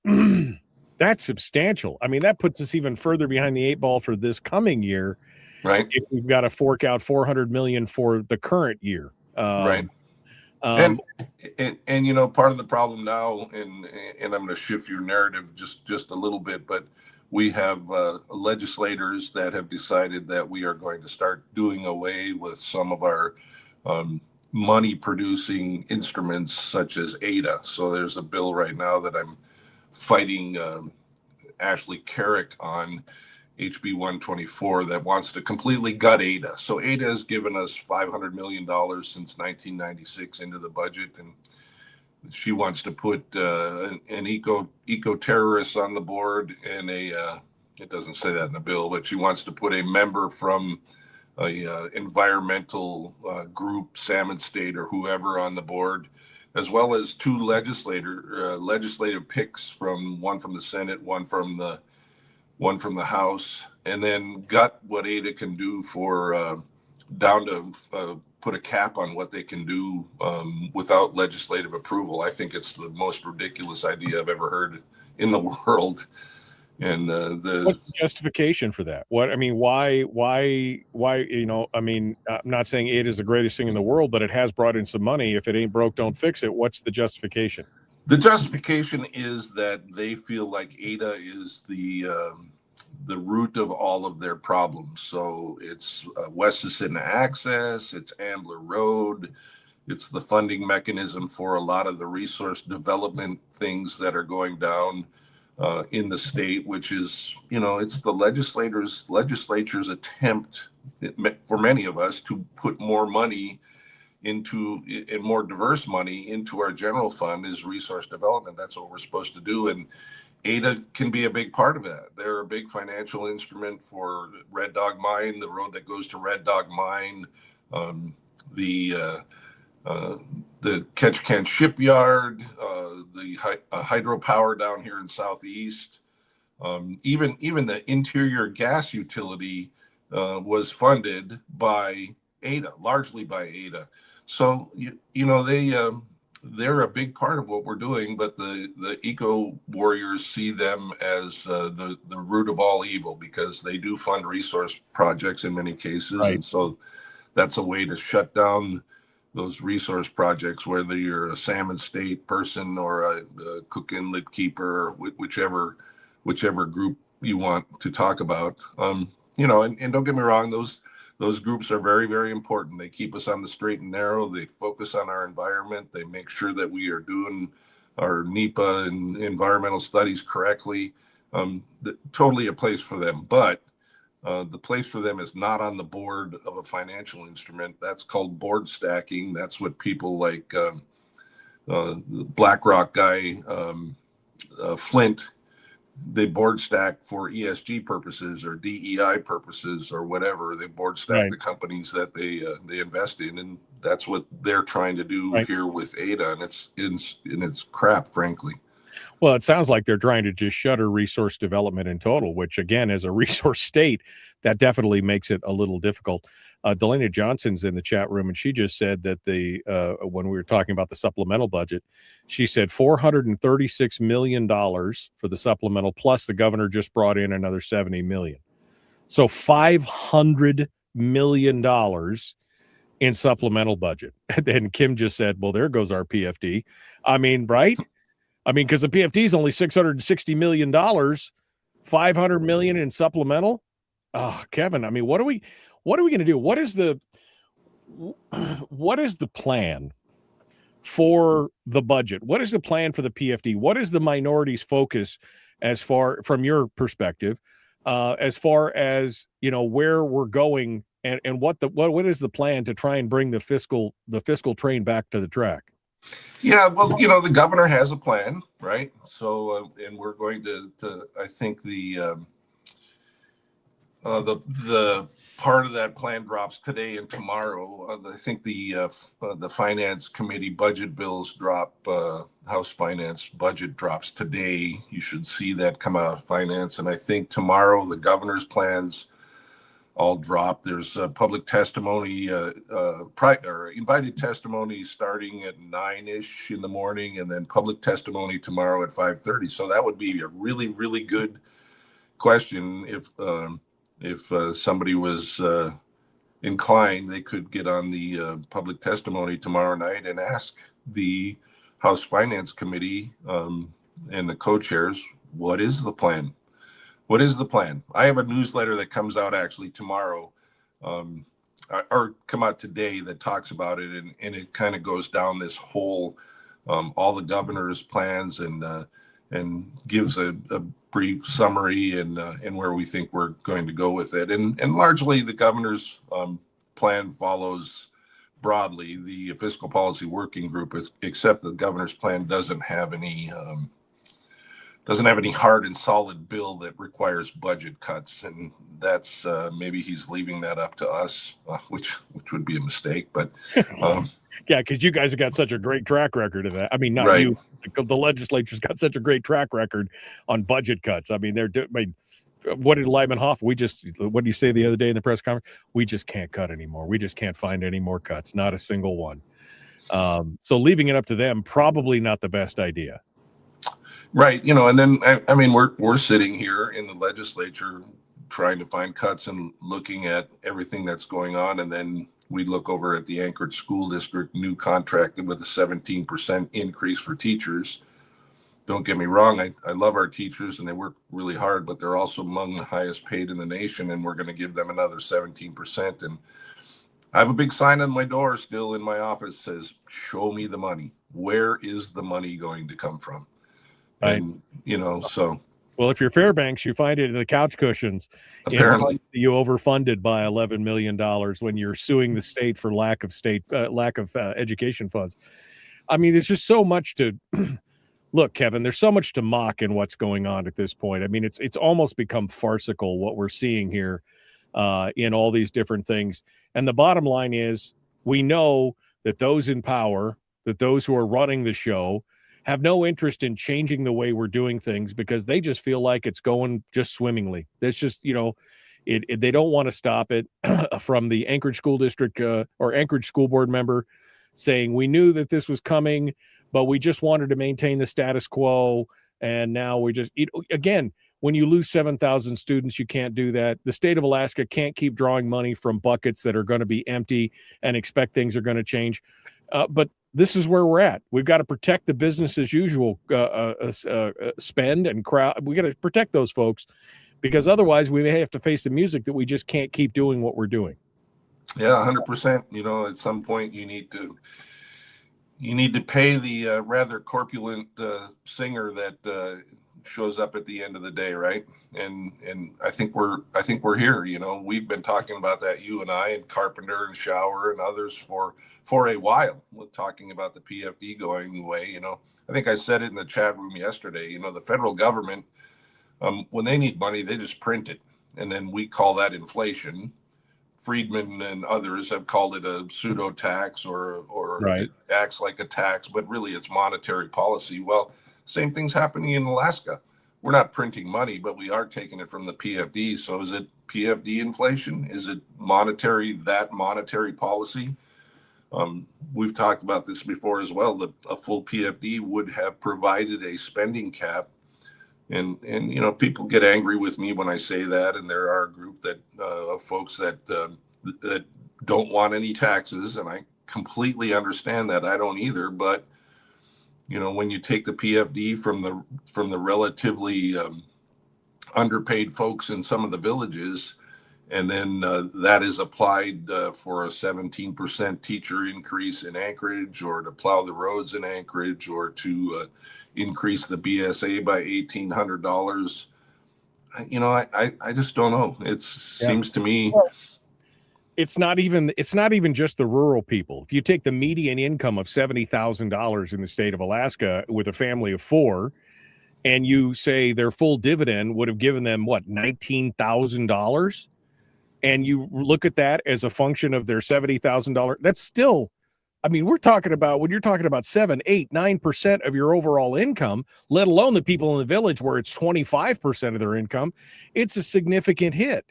substantial. I mean, that puts us even further behind the 8 ball for this coming year. Right. If we've got to fork out 400 million for the current year. Right. And part of the problem now, and I'm going to shift your narrative just a little bit, but we have legislators that have decided that we are going to start doing away with some of our money producing instruments such as ADA. So there's a bill right now that I'm fighting Ashley Carrick on, HB 124, that wants to completely gut ADA. So ADA has given us $500 million since 1996 into the budget, and she wants to put an eco-terrorist on the board and it doesn't say that in the bill, but she wants to put a member from a environmental group, Salmon State or whoever, on the board, as well as 2 legislative picks, one from the Senate, one from the House, and then gut what ADA can do for down to put a cap on what they can do without legislative approval. I think it's the most ridiculous idea I've ever heard in the world. And What's the justification for that? What I mean, why? You know, I mean, I'm not saying it is the greatest thing in the world, but it has brought in some money. If it ain't broke, don't fix it. What's the justification? the justification is that they feel like Ada is the root of all of their problems. So it's Wessison Access, it's Ambler Road, it's the funding mechanism for a lot of the resource development things that are going down in the state, which is, you know, it's the legislature's attempt for many of us to put more money into and more diverse money into our general fund is resource development. That's what we're supposed to do. And Ada can be a big part of that. They're a big financial instrument for Red Dog Mine, the road that goes to Red Dog Mine, the Ketchikan Shipyard, the hydropower down here in Southeast, even the interior gas utility was funded by Ada, largely by Ada. So you know they're a big part of what we're doing, but the eco warriors see them as the root of all evil because they do fund resource projects in many cases, Right. And so that's a way to shut down those resource projects, whether you're a Salmon State person or a Cook Inlet keeper, whichever group you want to talk about. You know, and don't get me wrong, those groups are very, very important. They keep us on the straight and narrow. They focus on our environment. They make sure that we are doing our NEPA and environmental studies correctly. Totally a place for them, but the place for them is not on the board of a financial instrument. That's called board stacking. That's what people like the BlackRock guy, Flint, they board stack for ESG purposes or DEI purposes or whatever. They board stack Right. the companies that they invest in, and that's what they're trying to do Right. here with Ada, and it's crap, frankly. Well, it sounds like they're trying to just shutter resource development in total, which again, as a resource state, that definitely makes it a little difficult. Delana Johnson's in the chat room, and she just said that when we were talking about the supplemental budget, she said $436 million for the supplemental, plus the governor just brought in another $70 million. So $500 million in supplemental budget. And Kim just said, well, there goes our PFD. I mean, right? I mean, because the PFD is only $660 million, $500 million in supplemental. Oh, Kevin, I mean, what are we going to do? What is the plan for the budget? What is the plan for the PFD? What is the minorities' focus from your perspective, as far as, you know, where we're going and what is the plan to try and bring the fiscal train back to the track? Yeah, well, you know, the governor has a plan, right? So, and we're going to I think the part of that plan drops today and tomorrow. I think the finance committee budget bills drop. House finance budget drops today. You should see that come out of finance, and I think tomorrow the governor's plans all drop. There's public testimony, or invited testimony starting at 9-ish in the morning, and then public testimony tomorrow at 5:30. So that would be a really, really good question. If somebody was inclined, they could get on the public testimony tomorrow night and ask the House Finance Committee and the co-chairs, what is the plan? What is the plan? I have a newsletter that comes out actually tomorrow, or come out today, that talks about it, and it kind of goes down this whole, all the governor's plans and gives a brief summary and where we think we're going to go with it. And largely the governor's plan follows broadly the fiscal policy working group, except the governor's plan doesn't have any hard and solid bill that requires budget cuts, and that's maybe he's leaving that up to us, which would be a mistake. But yeah, because you guys have got such a great track record of that. I mean, not right. you. The legislature's got such a great track record on budget cuts. I mean, what did Lyman Hoff? What did you say the other day in the press conference? We just can't cut anymore. We just can't find any more cuts. Not a single one. So leaving it up to them, probably not the best idea. Right. And then, I mean, we're sitting here in the legislature trying to find cuts and looking at everything that's going on. And then we look over at the Anchorage School District new contracted with a 17% increase for teachers. Don't get me wrong. I love our teachers and they work really hard, but they're also among the highest paid in the nation. And we're going to give them another 17%. And I have a big sign on my door still in my office says, show me the money. Where is the money going to come from? Right. And, so. Well, if you're Fairbanks, you find it in the couch cushions. Apparently. You overfunded by $11 million when you're suing the state for lack of education funds. I mean, there's just so much to look, Kevin, there's so much to mock in what's going on at this point. I mean, it's almost become farcical what we're seeing here in all these different things. And the bottom line is we know that those in power, that those who are running the show have no interest in changing the way we're doing things because they just feel like it's going just swimmingly. That's just, they don't want to stop it. From the Anchorage School District or Anchorage School Board member saying, we knew that this was coming, but we just wanted to maintain the status quo. And now we just, again, when you lose 7,000 students, you can't do that. The state of Alaska can't keep drawing money from buckets that are going to be empty and expect things are going to change. But this is where we're at. We've got to protect the business as usual spend and crowd. We got to protect those folks because otherwise we may have to face the music that we just can't keep doing what we're doing. Yeah, 100%. At some point you need to pay the rather corpulent singer that shows up at the end of the day, right? And I think we're here. We've been talking about that, you and I and Carpenter and Shower and others for a while. We're talking about the PFD going away. I think I said it in the chat room yesterday. The federal government, when they need money, they just print it, and then we call that inflation. Friedman and others have called it a pseudo tax or right. It acts like a tax, but really it's monetary policy. Well, same thing's happening in Alaska. We're not printing money, but we are taking it from the PFD. So is it PFD inflation? Is it monetary policy? We've talked about this before as well. A full PFD would have provided a spending cap. And people get angry with me when I say that, and there are a group of folks that don't want any taxes, and I completely understand that. I don't either. But when you take the PFD from the relatively underpaid folks in some of the villages, and then that is applied for a 17% teacher increase in Anchorage, or to plow the roads in Anchorage, or to increase the BSA by $1,800. I just don't know. Seems to me it's not even just the rural people. If you take the median income of $70,000 in the state of Alaska with a family of 4, and you say their full dividend would have given them $19,000, and you look at that as a function of their $70,000, that's still, we're talking about, when you're talking about 7, 8, 9% of your overall income, let alone the people in the village where it's 25% of their income, it's a significant hit.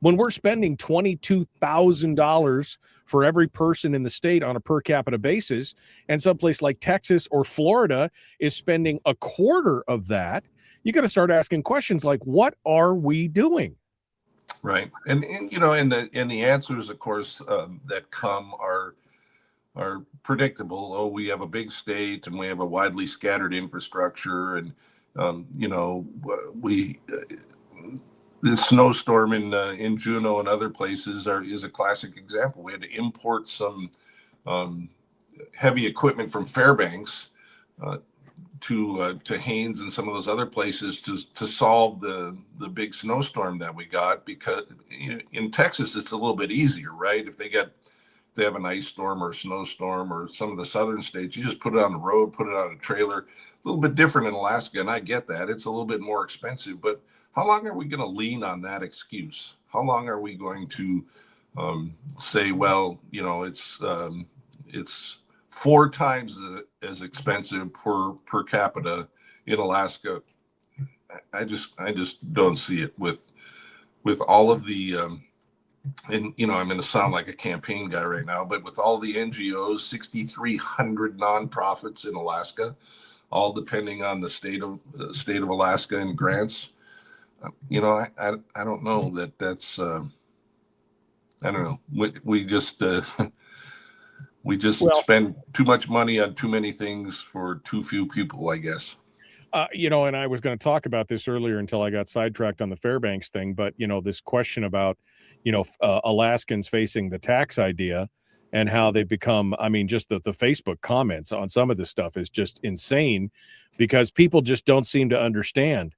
When we're spending $22,000 for every person in the state on a per capita basis, and someplace like Texas or Florida is spending a quarter of that, you got to start asking questions like, what are we doing? Right. And the answers, of course, that come are predictable. Oh, we have a big state and we have a widely scattered infrastructure, and the snowstorm in Juneau and other places is a classic example. We had to import some heavy equipment from Fairbanks to Haines and some of those other places to solve the big snowstorm that we got, because in Texas it's a little bit easier, right? If they have an ice storm or a snowstorm, or some of the southern states, you just put it on the road, put it on a trailer. A little bit different in Alaska, and I get that. It's a little bit more expensive, but how long are we going to lean on that excuse? How long are we going to say, well, it's 4 times as expensive per capita in Alaska? I just don't see it with all of the and I'm going to sound like a campaign guy right now, but with all the NGOs, 6,300 nonprofits in Alaska, all depending on the state of Alaska and grants. You know, I don't know that's I don't know. We just spend too much money on too many things for too few people, I guess. You know, and I was going to talk about this earlier until I got sidetracked on the Fairbanks thing. But, you know, this question about, you know, Alaskans facing the tax idea and how they become, I mean, just the Facebook comments on some of this stuff is just insane because people just don't seem to understand.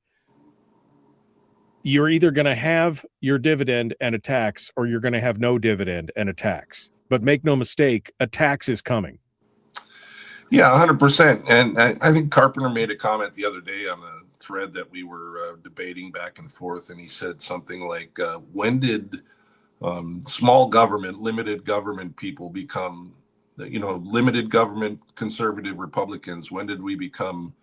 You're either going to have your dividend and a tax, or you're going to have no dividend and a tax. But make no mistake, a tax is coming. Yeah, 100%. And I think Carpenter made a comment the other day on a thread that we were debating back and forth, and he said something like, when did small government, limited government people become, you know, limited government conservative Republicans? When did we become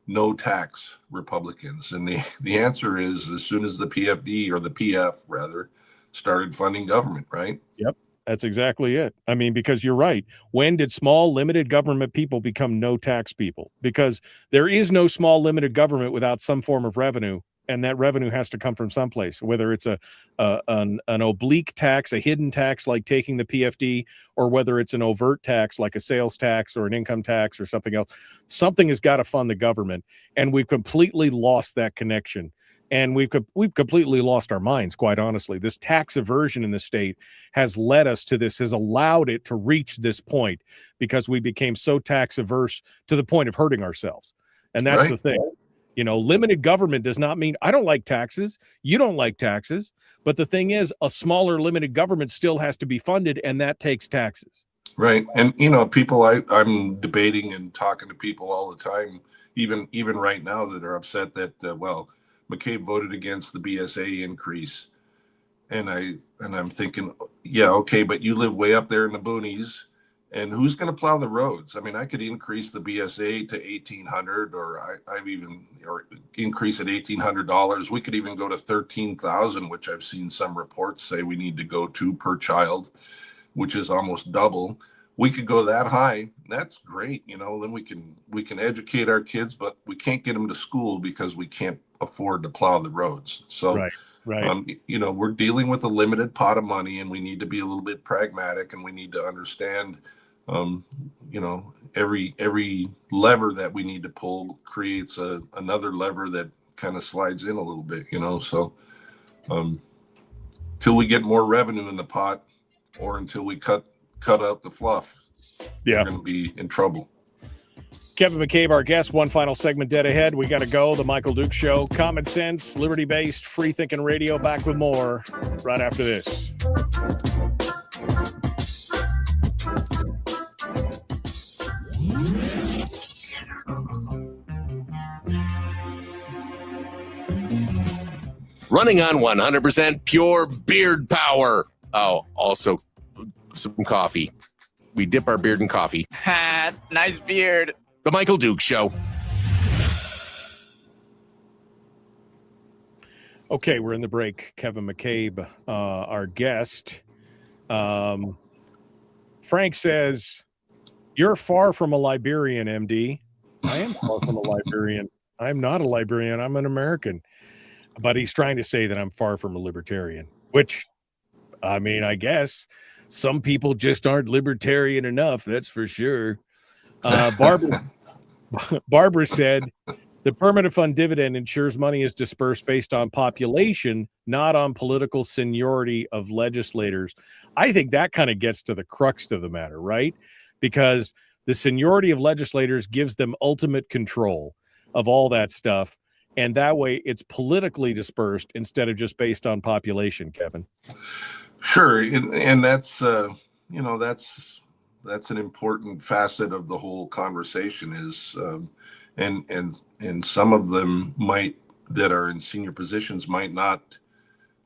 no tax Republicans? And the answer is as soon as the PFD, or the PF rather, started funding government, right? Yep. That's exactly it. I mean, because you're right. When did small limited government people become no tax people? Because there is no small limited government without some form of revenue, and that revenue has to come from someplace, whether it's an oblique tax, a hidden tax like taking the PFD, or whether it's an overt tax like a sales tax or an income tax or something else. Something has got to fund the government, and we've completely lost that connection. And we've completely lost our minds, quite honestly. This tax aversion in the state has led us to this, has allowed it to reach this point because we became so tax averse to the point of hurting ourselves. And that's the thing. You know, limited government does not mean I don't like taxes. You don't like taxes. But the thing is, a smaller limited government still has to be funded, and that takes taxes. Right. And, you know, people, I'm debating and talking to people all the time, even right now, that are upset that, McCabe voted against the BSA increase. And I'm thinking, yeah, okay, but you live way up there in the boonies, and who's going to plow the roads? I mean, I could increase the BSA to $1,800, or or increase it $1,800. We could even go to $13,000, which I've seen some reports say we need to go to per child, which is almost double. We could go that high. That's great. You know, then we can educate our kids, but we can't get them to school because we can't afford to plow the roads. So, right. You know, we're dealing with a limited pot of money, and we need to be a little bit pragmatic, and we need to understand, you know, every lever that we need to pull creates another lever that kind of slides in a little bit, you know. So, till we get more revenue in the pot, or until we cut out the fluff, we're going to be in trouble. Kevin McCabe, our guest. One final segment dead ahead. We got to go. The Michael Duke Show. Common sense, liberty-based, free-thinking radio. Back with more right after this. Running on 100% pure beard power. Oh, also some coffee. We dip our beard in coffee. Nice beard. The Michael Duke Show. Okay, we're in the break. Kevin McCabe, our guest. Frank says, you're far from a Liberian, MD. I am far from a Liberian. I'm not a Liberian. I'm an American. But he's trying to say that I'm far from a libertarian, which, I mean, I guess some people just aren't libertarian enough. That's for sure. Barbara said, the permanent fund dividend ensures money is dispersed based on population, not on political seniority of legislators. I think that kind of gets to the crux of the matter, right? Because the seniority of legislators gives them ultimate control of all that stuff. And that way it's politically dispersed instead of just based on population, Kevin. Sure. And that's, you know, that's an important facet of the whole conversation is, and some of them that are in senior positions might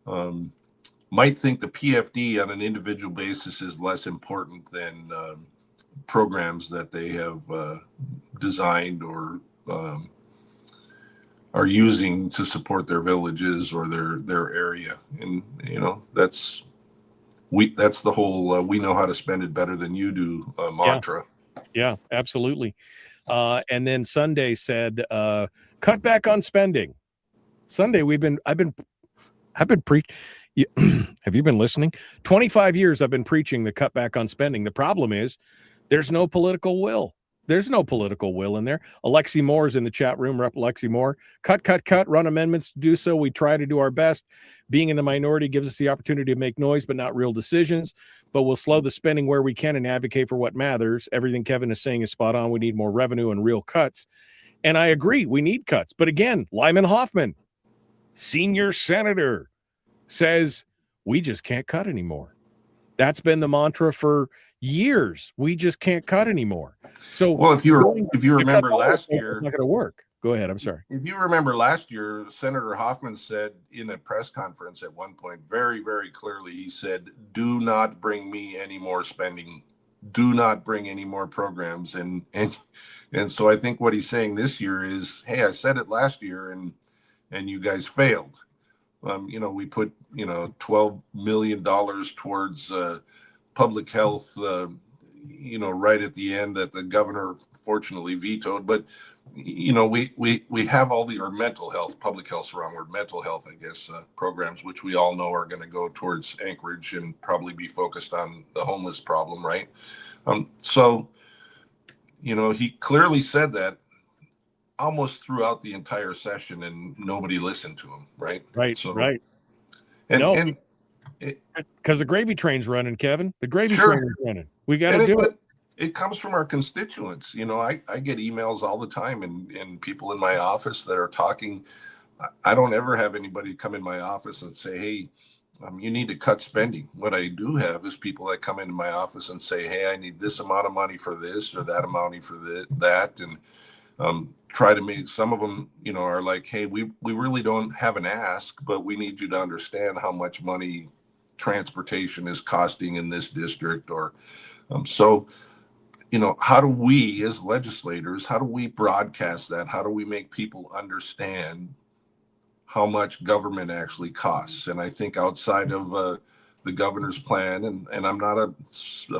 think the PFD on an individual basis is less important than programs that they have designed or are using to support their villages or their area. And, you know, that's the whole we know how to spend it better than you do mantra. Yeah, absolutely. And then Sunday said, cut back on spending. Sunday, I've been preaching. Have you been listening? 25 years I've been preaching the cut back on spending. The problem is there's no political will. There's no political will in there. Alexi Moore is in the chat room. Rep Alexi Moore. Cut, run amendments to do so. We try to do our best. Being in the minority gives us the opportunity to make noise, but not real decisions. But we'll slow the spending where we can and advocate for what matters. Everything Kevin is saying is spot on. We need more revenue and real cuts. And I agree, we need cuts. But again, Lyman Hoffman, senior senator, says we just can't cut anymore. That's been the mantra for years. We just can't cut anymore. So, well, if you remember last year, it's not going to work. Go ahead. I'm sorry. If you remember last year, Senator Hoffman said in a press conference at one point, very, very clearly, he said, "Do not bring me any more spending. Do not bring any more programs." And so I think what he's saying this year is, "Hey, I said it last year, and you guys failed." We put $12 million towards public health, right at the end that the governor fortunately vetoed. But we have all or mental health, public health's the wrong word, mental health, I guess, programs, which we all know are going to go towards Anchorage and probably be focused on the homeless problem, right? So he clearly said that almost throughout the entire session, and nobody listened to him, right? Right, so, right. And because the gravy train's running, Kevin. The gravy Sure. train is running. We got to do it. It comes from our constituents. I get emails all the time and people in my office that are talking. I don't ever have anybody come in my office and say, "Hey, you need to cut spending." What I do have is people that come into my office and say, "Hey, I need this amount of money for this or that amount of money for that." And try to make some of them, are like, "Hey, we really don't have an ask, but we need you to understand how much money transportation is costing in this district." Or how do we as legislators, how do we broadcast that? How do we make people understand how much government actually costs? And I think outside of the governor's plan, and I'm not a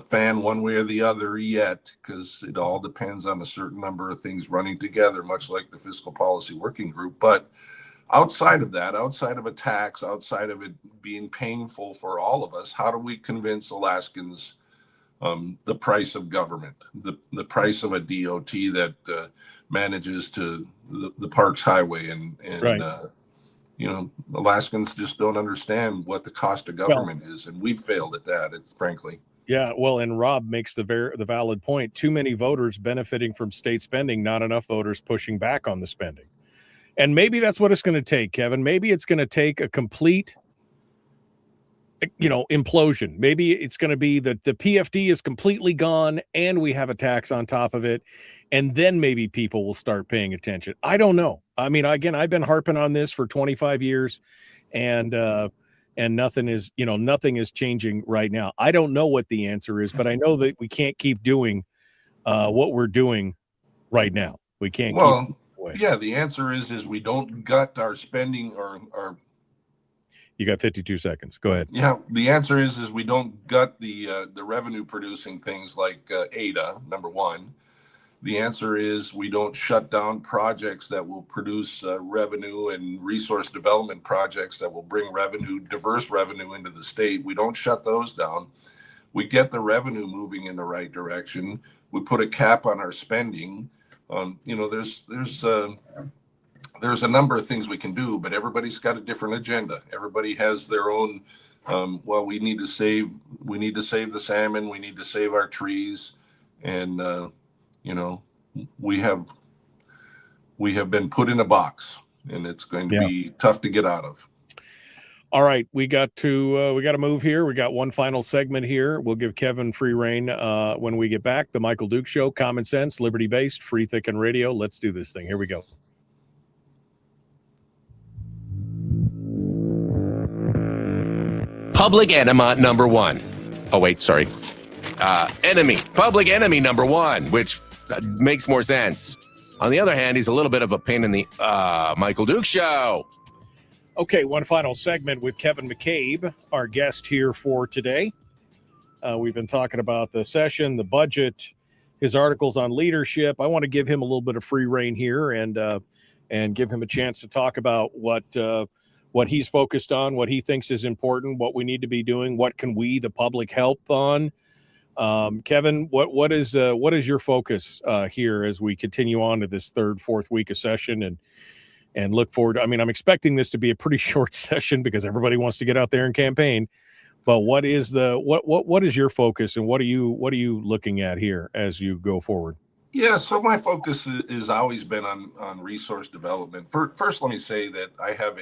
fan one way or the other yet, because it all depends on a certain number of things running together, much like the fiscal policy working group. But outside of that, outside of a tax, outside of it being painful for all of us, how do we convince Alaskans the price of government, the price of a DOT that manages to the Parks Highway and Right. Alaskans just don't understand what the cost of government is, and we've failed at that. It's frankly. Yeah, well, and Rob makes the valid point. Too many voters benefiting from state spending, not enough voters pushing back on the spending. And maybe that's what it's going to take, Kevin. Maybe it's going to take a complete, implosion. Maybe it's going to be that the PFD is completely gone and we have a tax on top of it. And then maybe people will start paying attention. I don't know. I mean, again, I've been harping on this for 25 years and nothing is changing right now. I don't know what the answer is, but I know that we can't keep doing what we're doing right now. We can't keep away. Yeah, the answer is we don't gut our spending or You got 52 seconds. Go ahead. Yeah, the answer is we don't gut the revenue producing things like ADA, number one. The answer is we don't shut down projects that will produce revenue and resource development projects that will bring revenue, diverse revenue into the state. We don't shut those down. We get the revenue moving in the right direction. We put a cap on our spending. There's a number of things we can do, but everybody's got a different agenda. Everybody has their own. We need to save the salmon. We need to save our trees, and we have been put in a box, and it's going to be tough to get out of. All right, we got to move here. We got one final segment here. We'll give Kevin free reign when we get back. The Michael Duke Show, common sense, liberty-based, free, thick, and radio. Let's do this thing. Here we go. Public enema number one. Oh, wait, sorry. Public enemy number one, which makes more sense. On the other hand, he's a little bit of a pain in the Michael Duke Show. Okay, one final segment with Kevin McCabe, our guest here for today. We've been talking about the session, the budget, his articles on leadership. I want to give him a little bit of free rein here and give him a chance to talk about what he's focused on, what he thinks is important, what we need to be doing, what can we, the public, help on. Kevin, what is your focus here as we continue on to this fourth week of session and look forward to, I mean, I'm expecting this to be a pretty short session because everybody wants to get out there and campaign. But what is your focus, and what are you looking at here as you go forward? Yeah, so my focus has always been on resource development. First, let me say that I have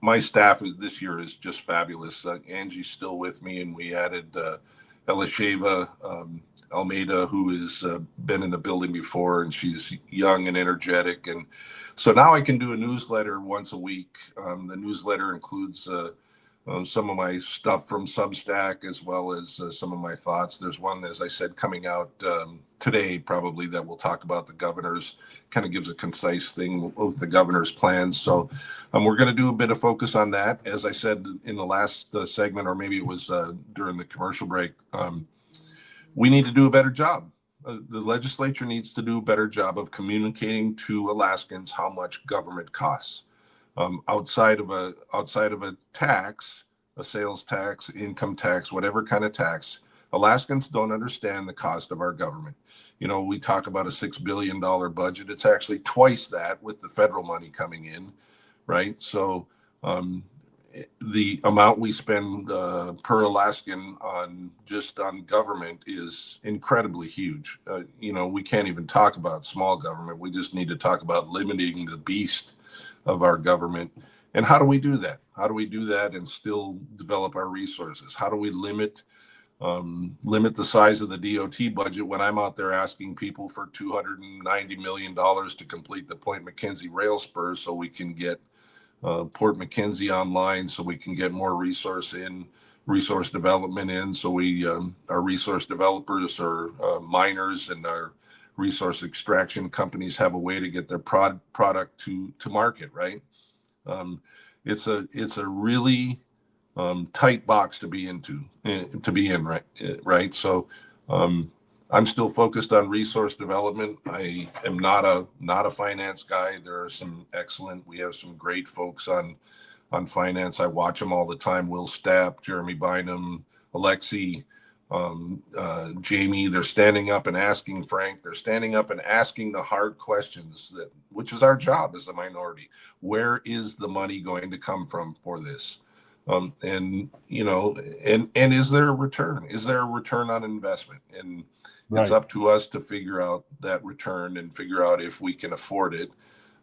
my staff this year is just fabulous. Angie's still with me, and we added Elisheva Almeida, who has been in the building before, and she's young and energetic. And so now I can do a newsletter once a week. The newsletter includes some of my stuff from Substack, as well as some of my thoughts. There's one, as I said, coming out today, probably, that will talk about the governor's, kind of gives a concise thing with the governor's plans. So we're going to do a bit of focus on that. As I said in the last segment, or maybe it was during the commercial break, we need to do a better job. The legislature needs to do a better job of communicating to Alaskans how much government costs. Outside of a tax, a sales tax, income tax, whatever kind of tax, Alaskans don't understand the cost of our government. You know, we talk about a $6 billion budget. It's actually twice that with the federal money coming in, right? So the amount we spend per Alaskan on government is incredibly huge. You know, we can't even talk about small government. We just need to talk about limiting the beast of our government. And how do we do that? How do we do that and still develop our resources? How do we limit the size of the DOT budget when I'm out there asking people for $290 million to complete the Point McKenzie rail spur so we can get Port McKenzie online, so we can get more resource development in, so we our resource developers or miners and our resource extraction companies have a way to get their product to market, right? It's a really tight box to be in, right? So I'm still focused on resource development. I am not a finance guy. There are we have some great folks on finance. I watch them all the time. Will Stapp, Jeremy Bynum, Alexi, Jamie. They're standing up and asking Frank. They're standing up and asking the hard questions, which is our job as a minority. Where is the money going to come from for this? And you know, and is there a return? Is there a return on investment? And it's up to us to figure out that return and figure out if we can afford it.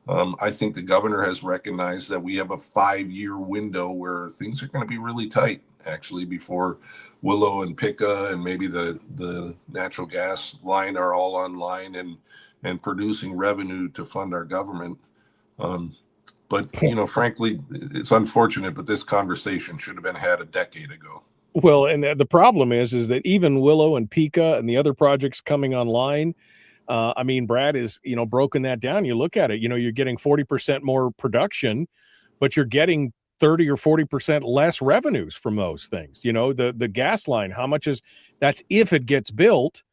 I think the governor has recognized that we have a 5-year window where things are going to be really tight, actually, before Willow and Pika and maybe the natural gas line are all online and producing revenue to fund our government. But, you know, frankly, it's unfortunate, but this conversation should have been had a decade ago. Well, and the problem is that even Willow and Pika and the other projects coming online, I mean, Brad is, you know, broken that down. You look at it, you know, you're getting 40% more production, but you're getting 30 or 40% less revenues from those things. You know, the gas line, how much that's if it gets built.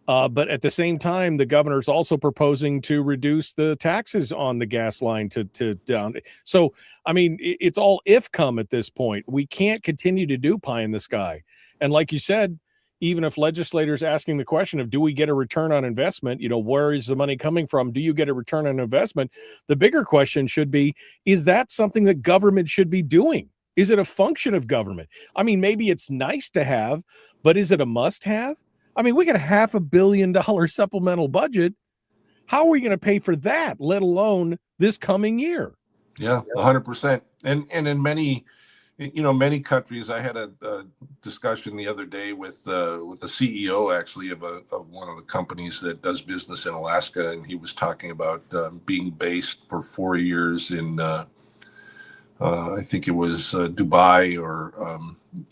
But at the same time, the governor's also proposing to reduce the taxes on the gas line to down. So, I mean, it's all if come at this point. We can't continue to do pie in the sky. And like you said, even if legislators asking the question of, do we get a return on investment? You know, where is the money coming from? Do you get a return on investment? The bigger question should be, is that something that government should be doing? Is it a function of government? I mean, maybe it's nice to have, but is it a must have? I mean, we got a $500 million supplemental budget. How are we going to pay for that, let alone this coming year? Yeah, 100%. And in many countries, I had a discussion the other day with the CEO, actually, of one of the companies that does business in Alaska, and he was talking about being based for 4 years in, I think it was Dubai or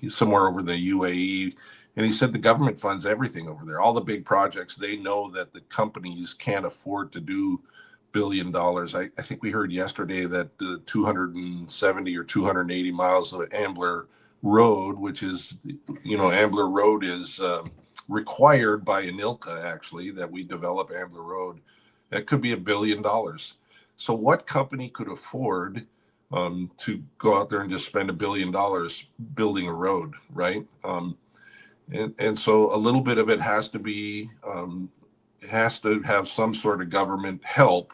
somewhere over the UAE. And he said the government funds everything over there, all the big projects. They know that the companies can't afford to do $1 billion. I think we heard yesterday that the 270 or 280 miles of Ambler Road, which is, you know, Ambler Road is required by ANILCA, actually, that we develop Ambler Road, that could be $1 billion. So what company could afford to go out there and just spend $1 billion building a road, right? And so a little bit of it has to be, has to have some sort of government help.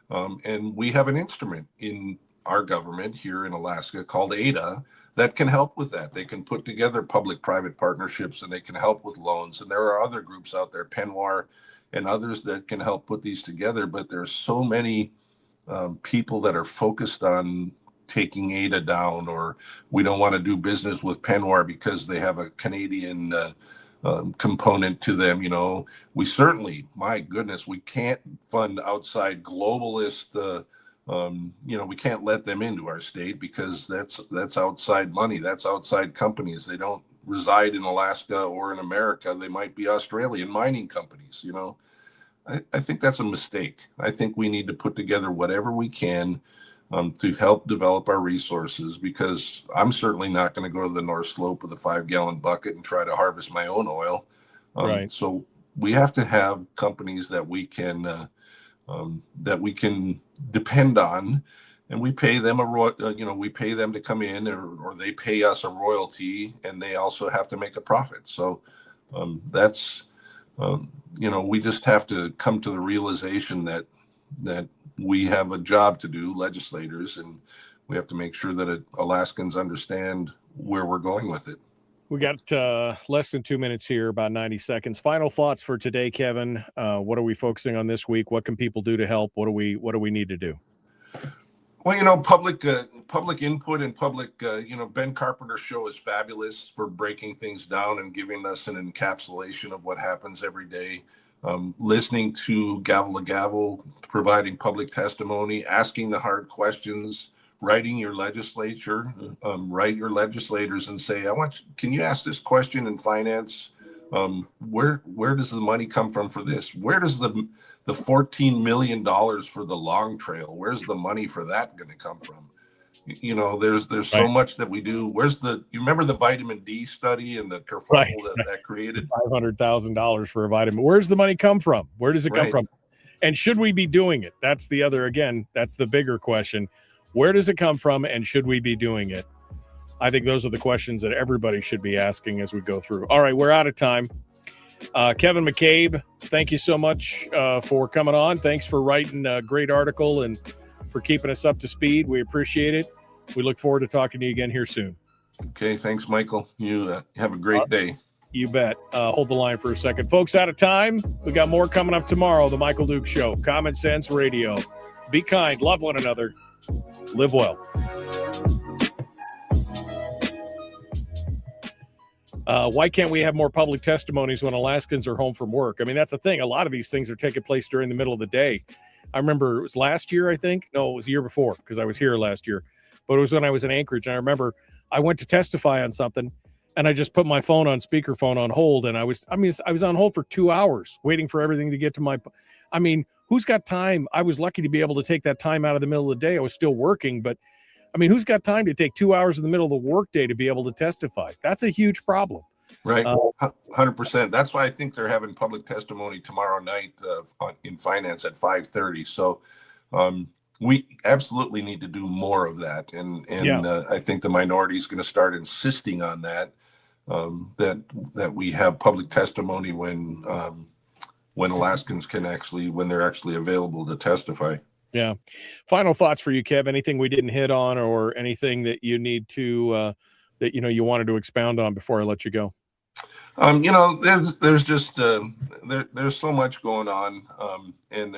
And we have an instrument in our government here in Alaska called ADA that can help with that. They can put together public-private partnerships, and they can help with loans. And there are other groups out there, Penwar and others, that can help put these together. But there's so many people that are focused on taking ADA down, or we don't want to do business with Penwar because they have a Canadian component to them. You know, we certainly, my goodness, we can't fund outside globalist. You know, we can't let them into our state because that's outside money. That's outside companies. They don't reside in Alaska or in America. They might be Australian mining companies. You know, I think that's a mistake. I think we need to put together whatever we can to help develop our resources, because I'm certainly not going to go to the North Slope with a 5-gallon bucket and try to harvest my own oil. Right. So we have to have companies that we can depend on, and we pay them we pay them to come in, or they pay us a royalty, and they also have to make a profit. So that's we just have to come to the realization that we have a job to do, legislators, and we have to make sure that Alaskans understand where we're going with it. We got less than 2 minutes here, about 90 seconds. Final thoughts for today, Kevin. What are we focusing on this week? What can people do to help? What do we need to do? Well, public input and public, Ben Carpenter's show is fabulous for breaking things down and giving us an encapsulation of what happens every day. Listening to Gavel to Gavel, providing public testimony, asking the hard questions, writing your legislature, write your legislators and say, can you ask this question in finance? Where does the money come from for this? Where does the $14 million for the Long Trail, where's the money for that going to come from? There's so much that we do. You remember the vitamin D study and the kerfuffle that created $500,000 for a vitamin? Where's the money come from? Where does it come from? And should we be doing it? That's the bigger question. Where does it come from, and should we be doing it? I think those are the questions that everybody should be asking as we go through. All right, we're out of time. Kevin McCabe, thank you so much for coming on. Thanks for writing a great article and for keeping us up to speed. We appreciate it. We look forward to talking to you again here soon. Okay, thanks, Michael. You have a great day. You bet. Hold the line for a second. Folks, out of time. We got more coming up tomorrow. The Michael Duke Show. Common Sense Radio. Be kind. Love one another. Live well. Why can't we have more public testimonies when Alaskans are home from work? I mean, that's the thing. A lot of these things are taking place during the middle of the day. I remember it was last year, I think. No, it was the year before, because I was here last year. But it was when I was in Anchorage. And I remember I went to testify on something, and I just put my phone on speakerphone on hold. And I was on hold for 2 hours waiting for everything to get to my. I mean, who's got time? I was lucky to be able to take that time out of the middle of the day. I was still working, but I mean, who's got time to take 2 hours in the middle of the workday to be able to testify? That's a huge problem. Right. 100%. That's why I think they're having public testimony tomorrow night in finance at 5:30. So we absolutely need to do more of that. And I think the minority is going to start insisting on that, that we have public testimony when Alaskans when they're actually available to testify. Yeah. Final thoughts for you, Kev. Anything we didn't hit on, or anything that you need to, that, you wanted to expound on before I let you go? There's just, there's so much going on. And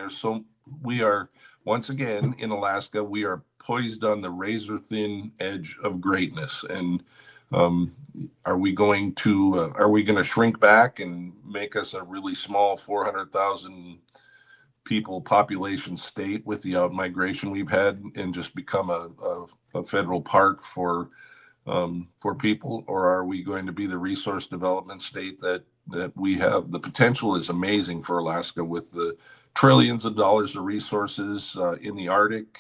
we are, once again, in Alaska, we are poised on the razor thin edge of greatness. And are we going to shrink back and make us a really small 400,000 people population state with the out-migration we've had and just become a federal park for people? Or are we going to be the resource development state that we have? The potential is amazing for Alaska with the trillions of dollars of resources in the Arctic,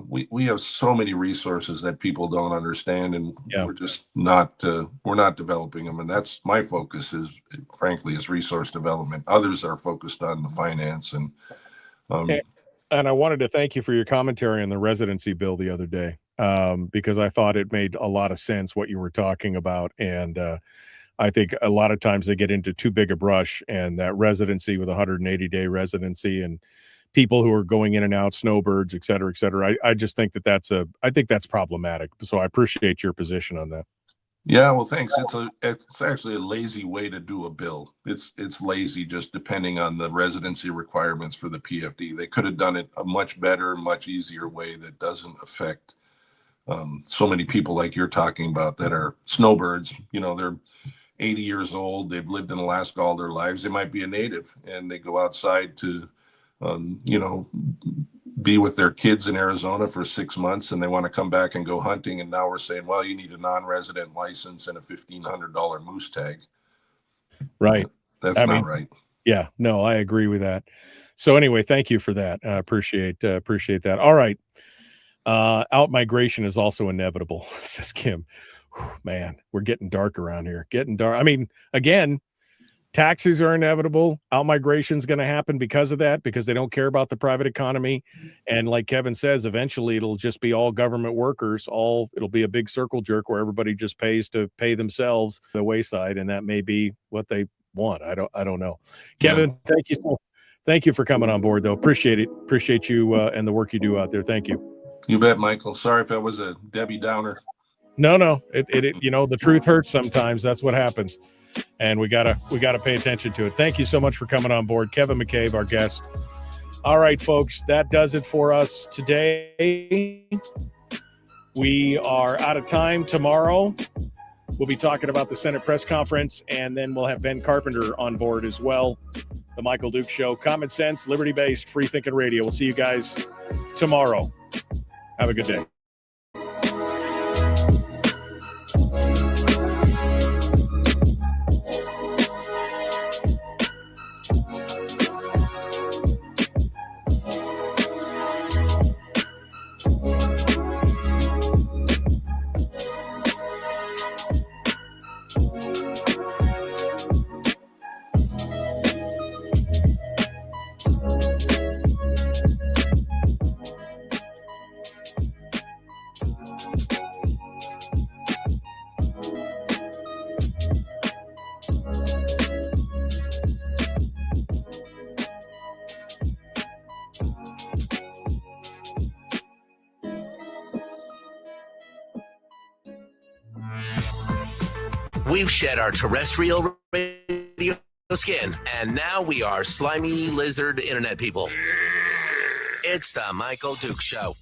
we have so many resources that people don't understand, and Yeah. we're just not we're not developing them. And that's my focus is, frankly, is resource development. Others are focused on the finance and. And I wanted to thank you for your commentary on the residency bill the other day, because I thought it made a lot of sense what you were talking about. And I think a lot of times they get into too big a brush, and that residency with 180-day residency and people who are going in and out, snowbirds, et cetera, et cetera. I just think I think that's problematic. So I appreciate your position on that. Yeah, well, thanks. It's actually a lazy way to do a bill. It's lazy, just depending on the residency requirements for the PFD. They could have done it a much better, much easier way that doesn't affect so many people like you're talking about that are snowbirds. They're 80 years old. They've lived in Alaska all their lives. They might be a native, and they go outside to, be with their kids in Arizona for 6 months, and they want to come back and go hunting. And now we're saying, well, you need a non-resident license and a $1,500 moose tag. Right. That's not right. Yeah, no, I agree with that. So anyway, thank you for that. I appreciate that. All right. Out migration is also inevitable, says Kim. Whew, man, we're getting dark around here. Getting dark. I mean, again, taxes are inevitable. Out migration is going to happen because of that, because they don't care about the private economy. And like Kevin says, eventually it'll just be all government workers. It'll be a big circle jerk where everybody just pays to pay themselves the wayside, and that may be what they want. I don't know. Kevin, thank you for coming on board, though. Appreciate it. Appreciate you and the work you do out there. Thank you. You bet, Michael. Sorry if that was a Debbie Downer. No. It the truth hurts sometimes. That's what happens. And we gotta pay attention to it. Thank you so much for coming on board. Kevin McCabe, our guest. All right, folks, that does it for us today. We are out of time tomorrow. We'll be talking about the Senate press conference, and then we'll have Ben Carpenter on board as well. The Michael Duke Show. Common sense, liberty-based, free-thinking radio. We'll see you guys tomorrow. Have a good day. We've shed our terrestrial radio skin, and now we are slimy lizard internet people. It's the Michael Duke Show.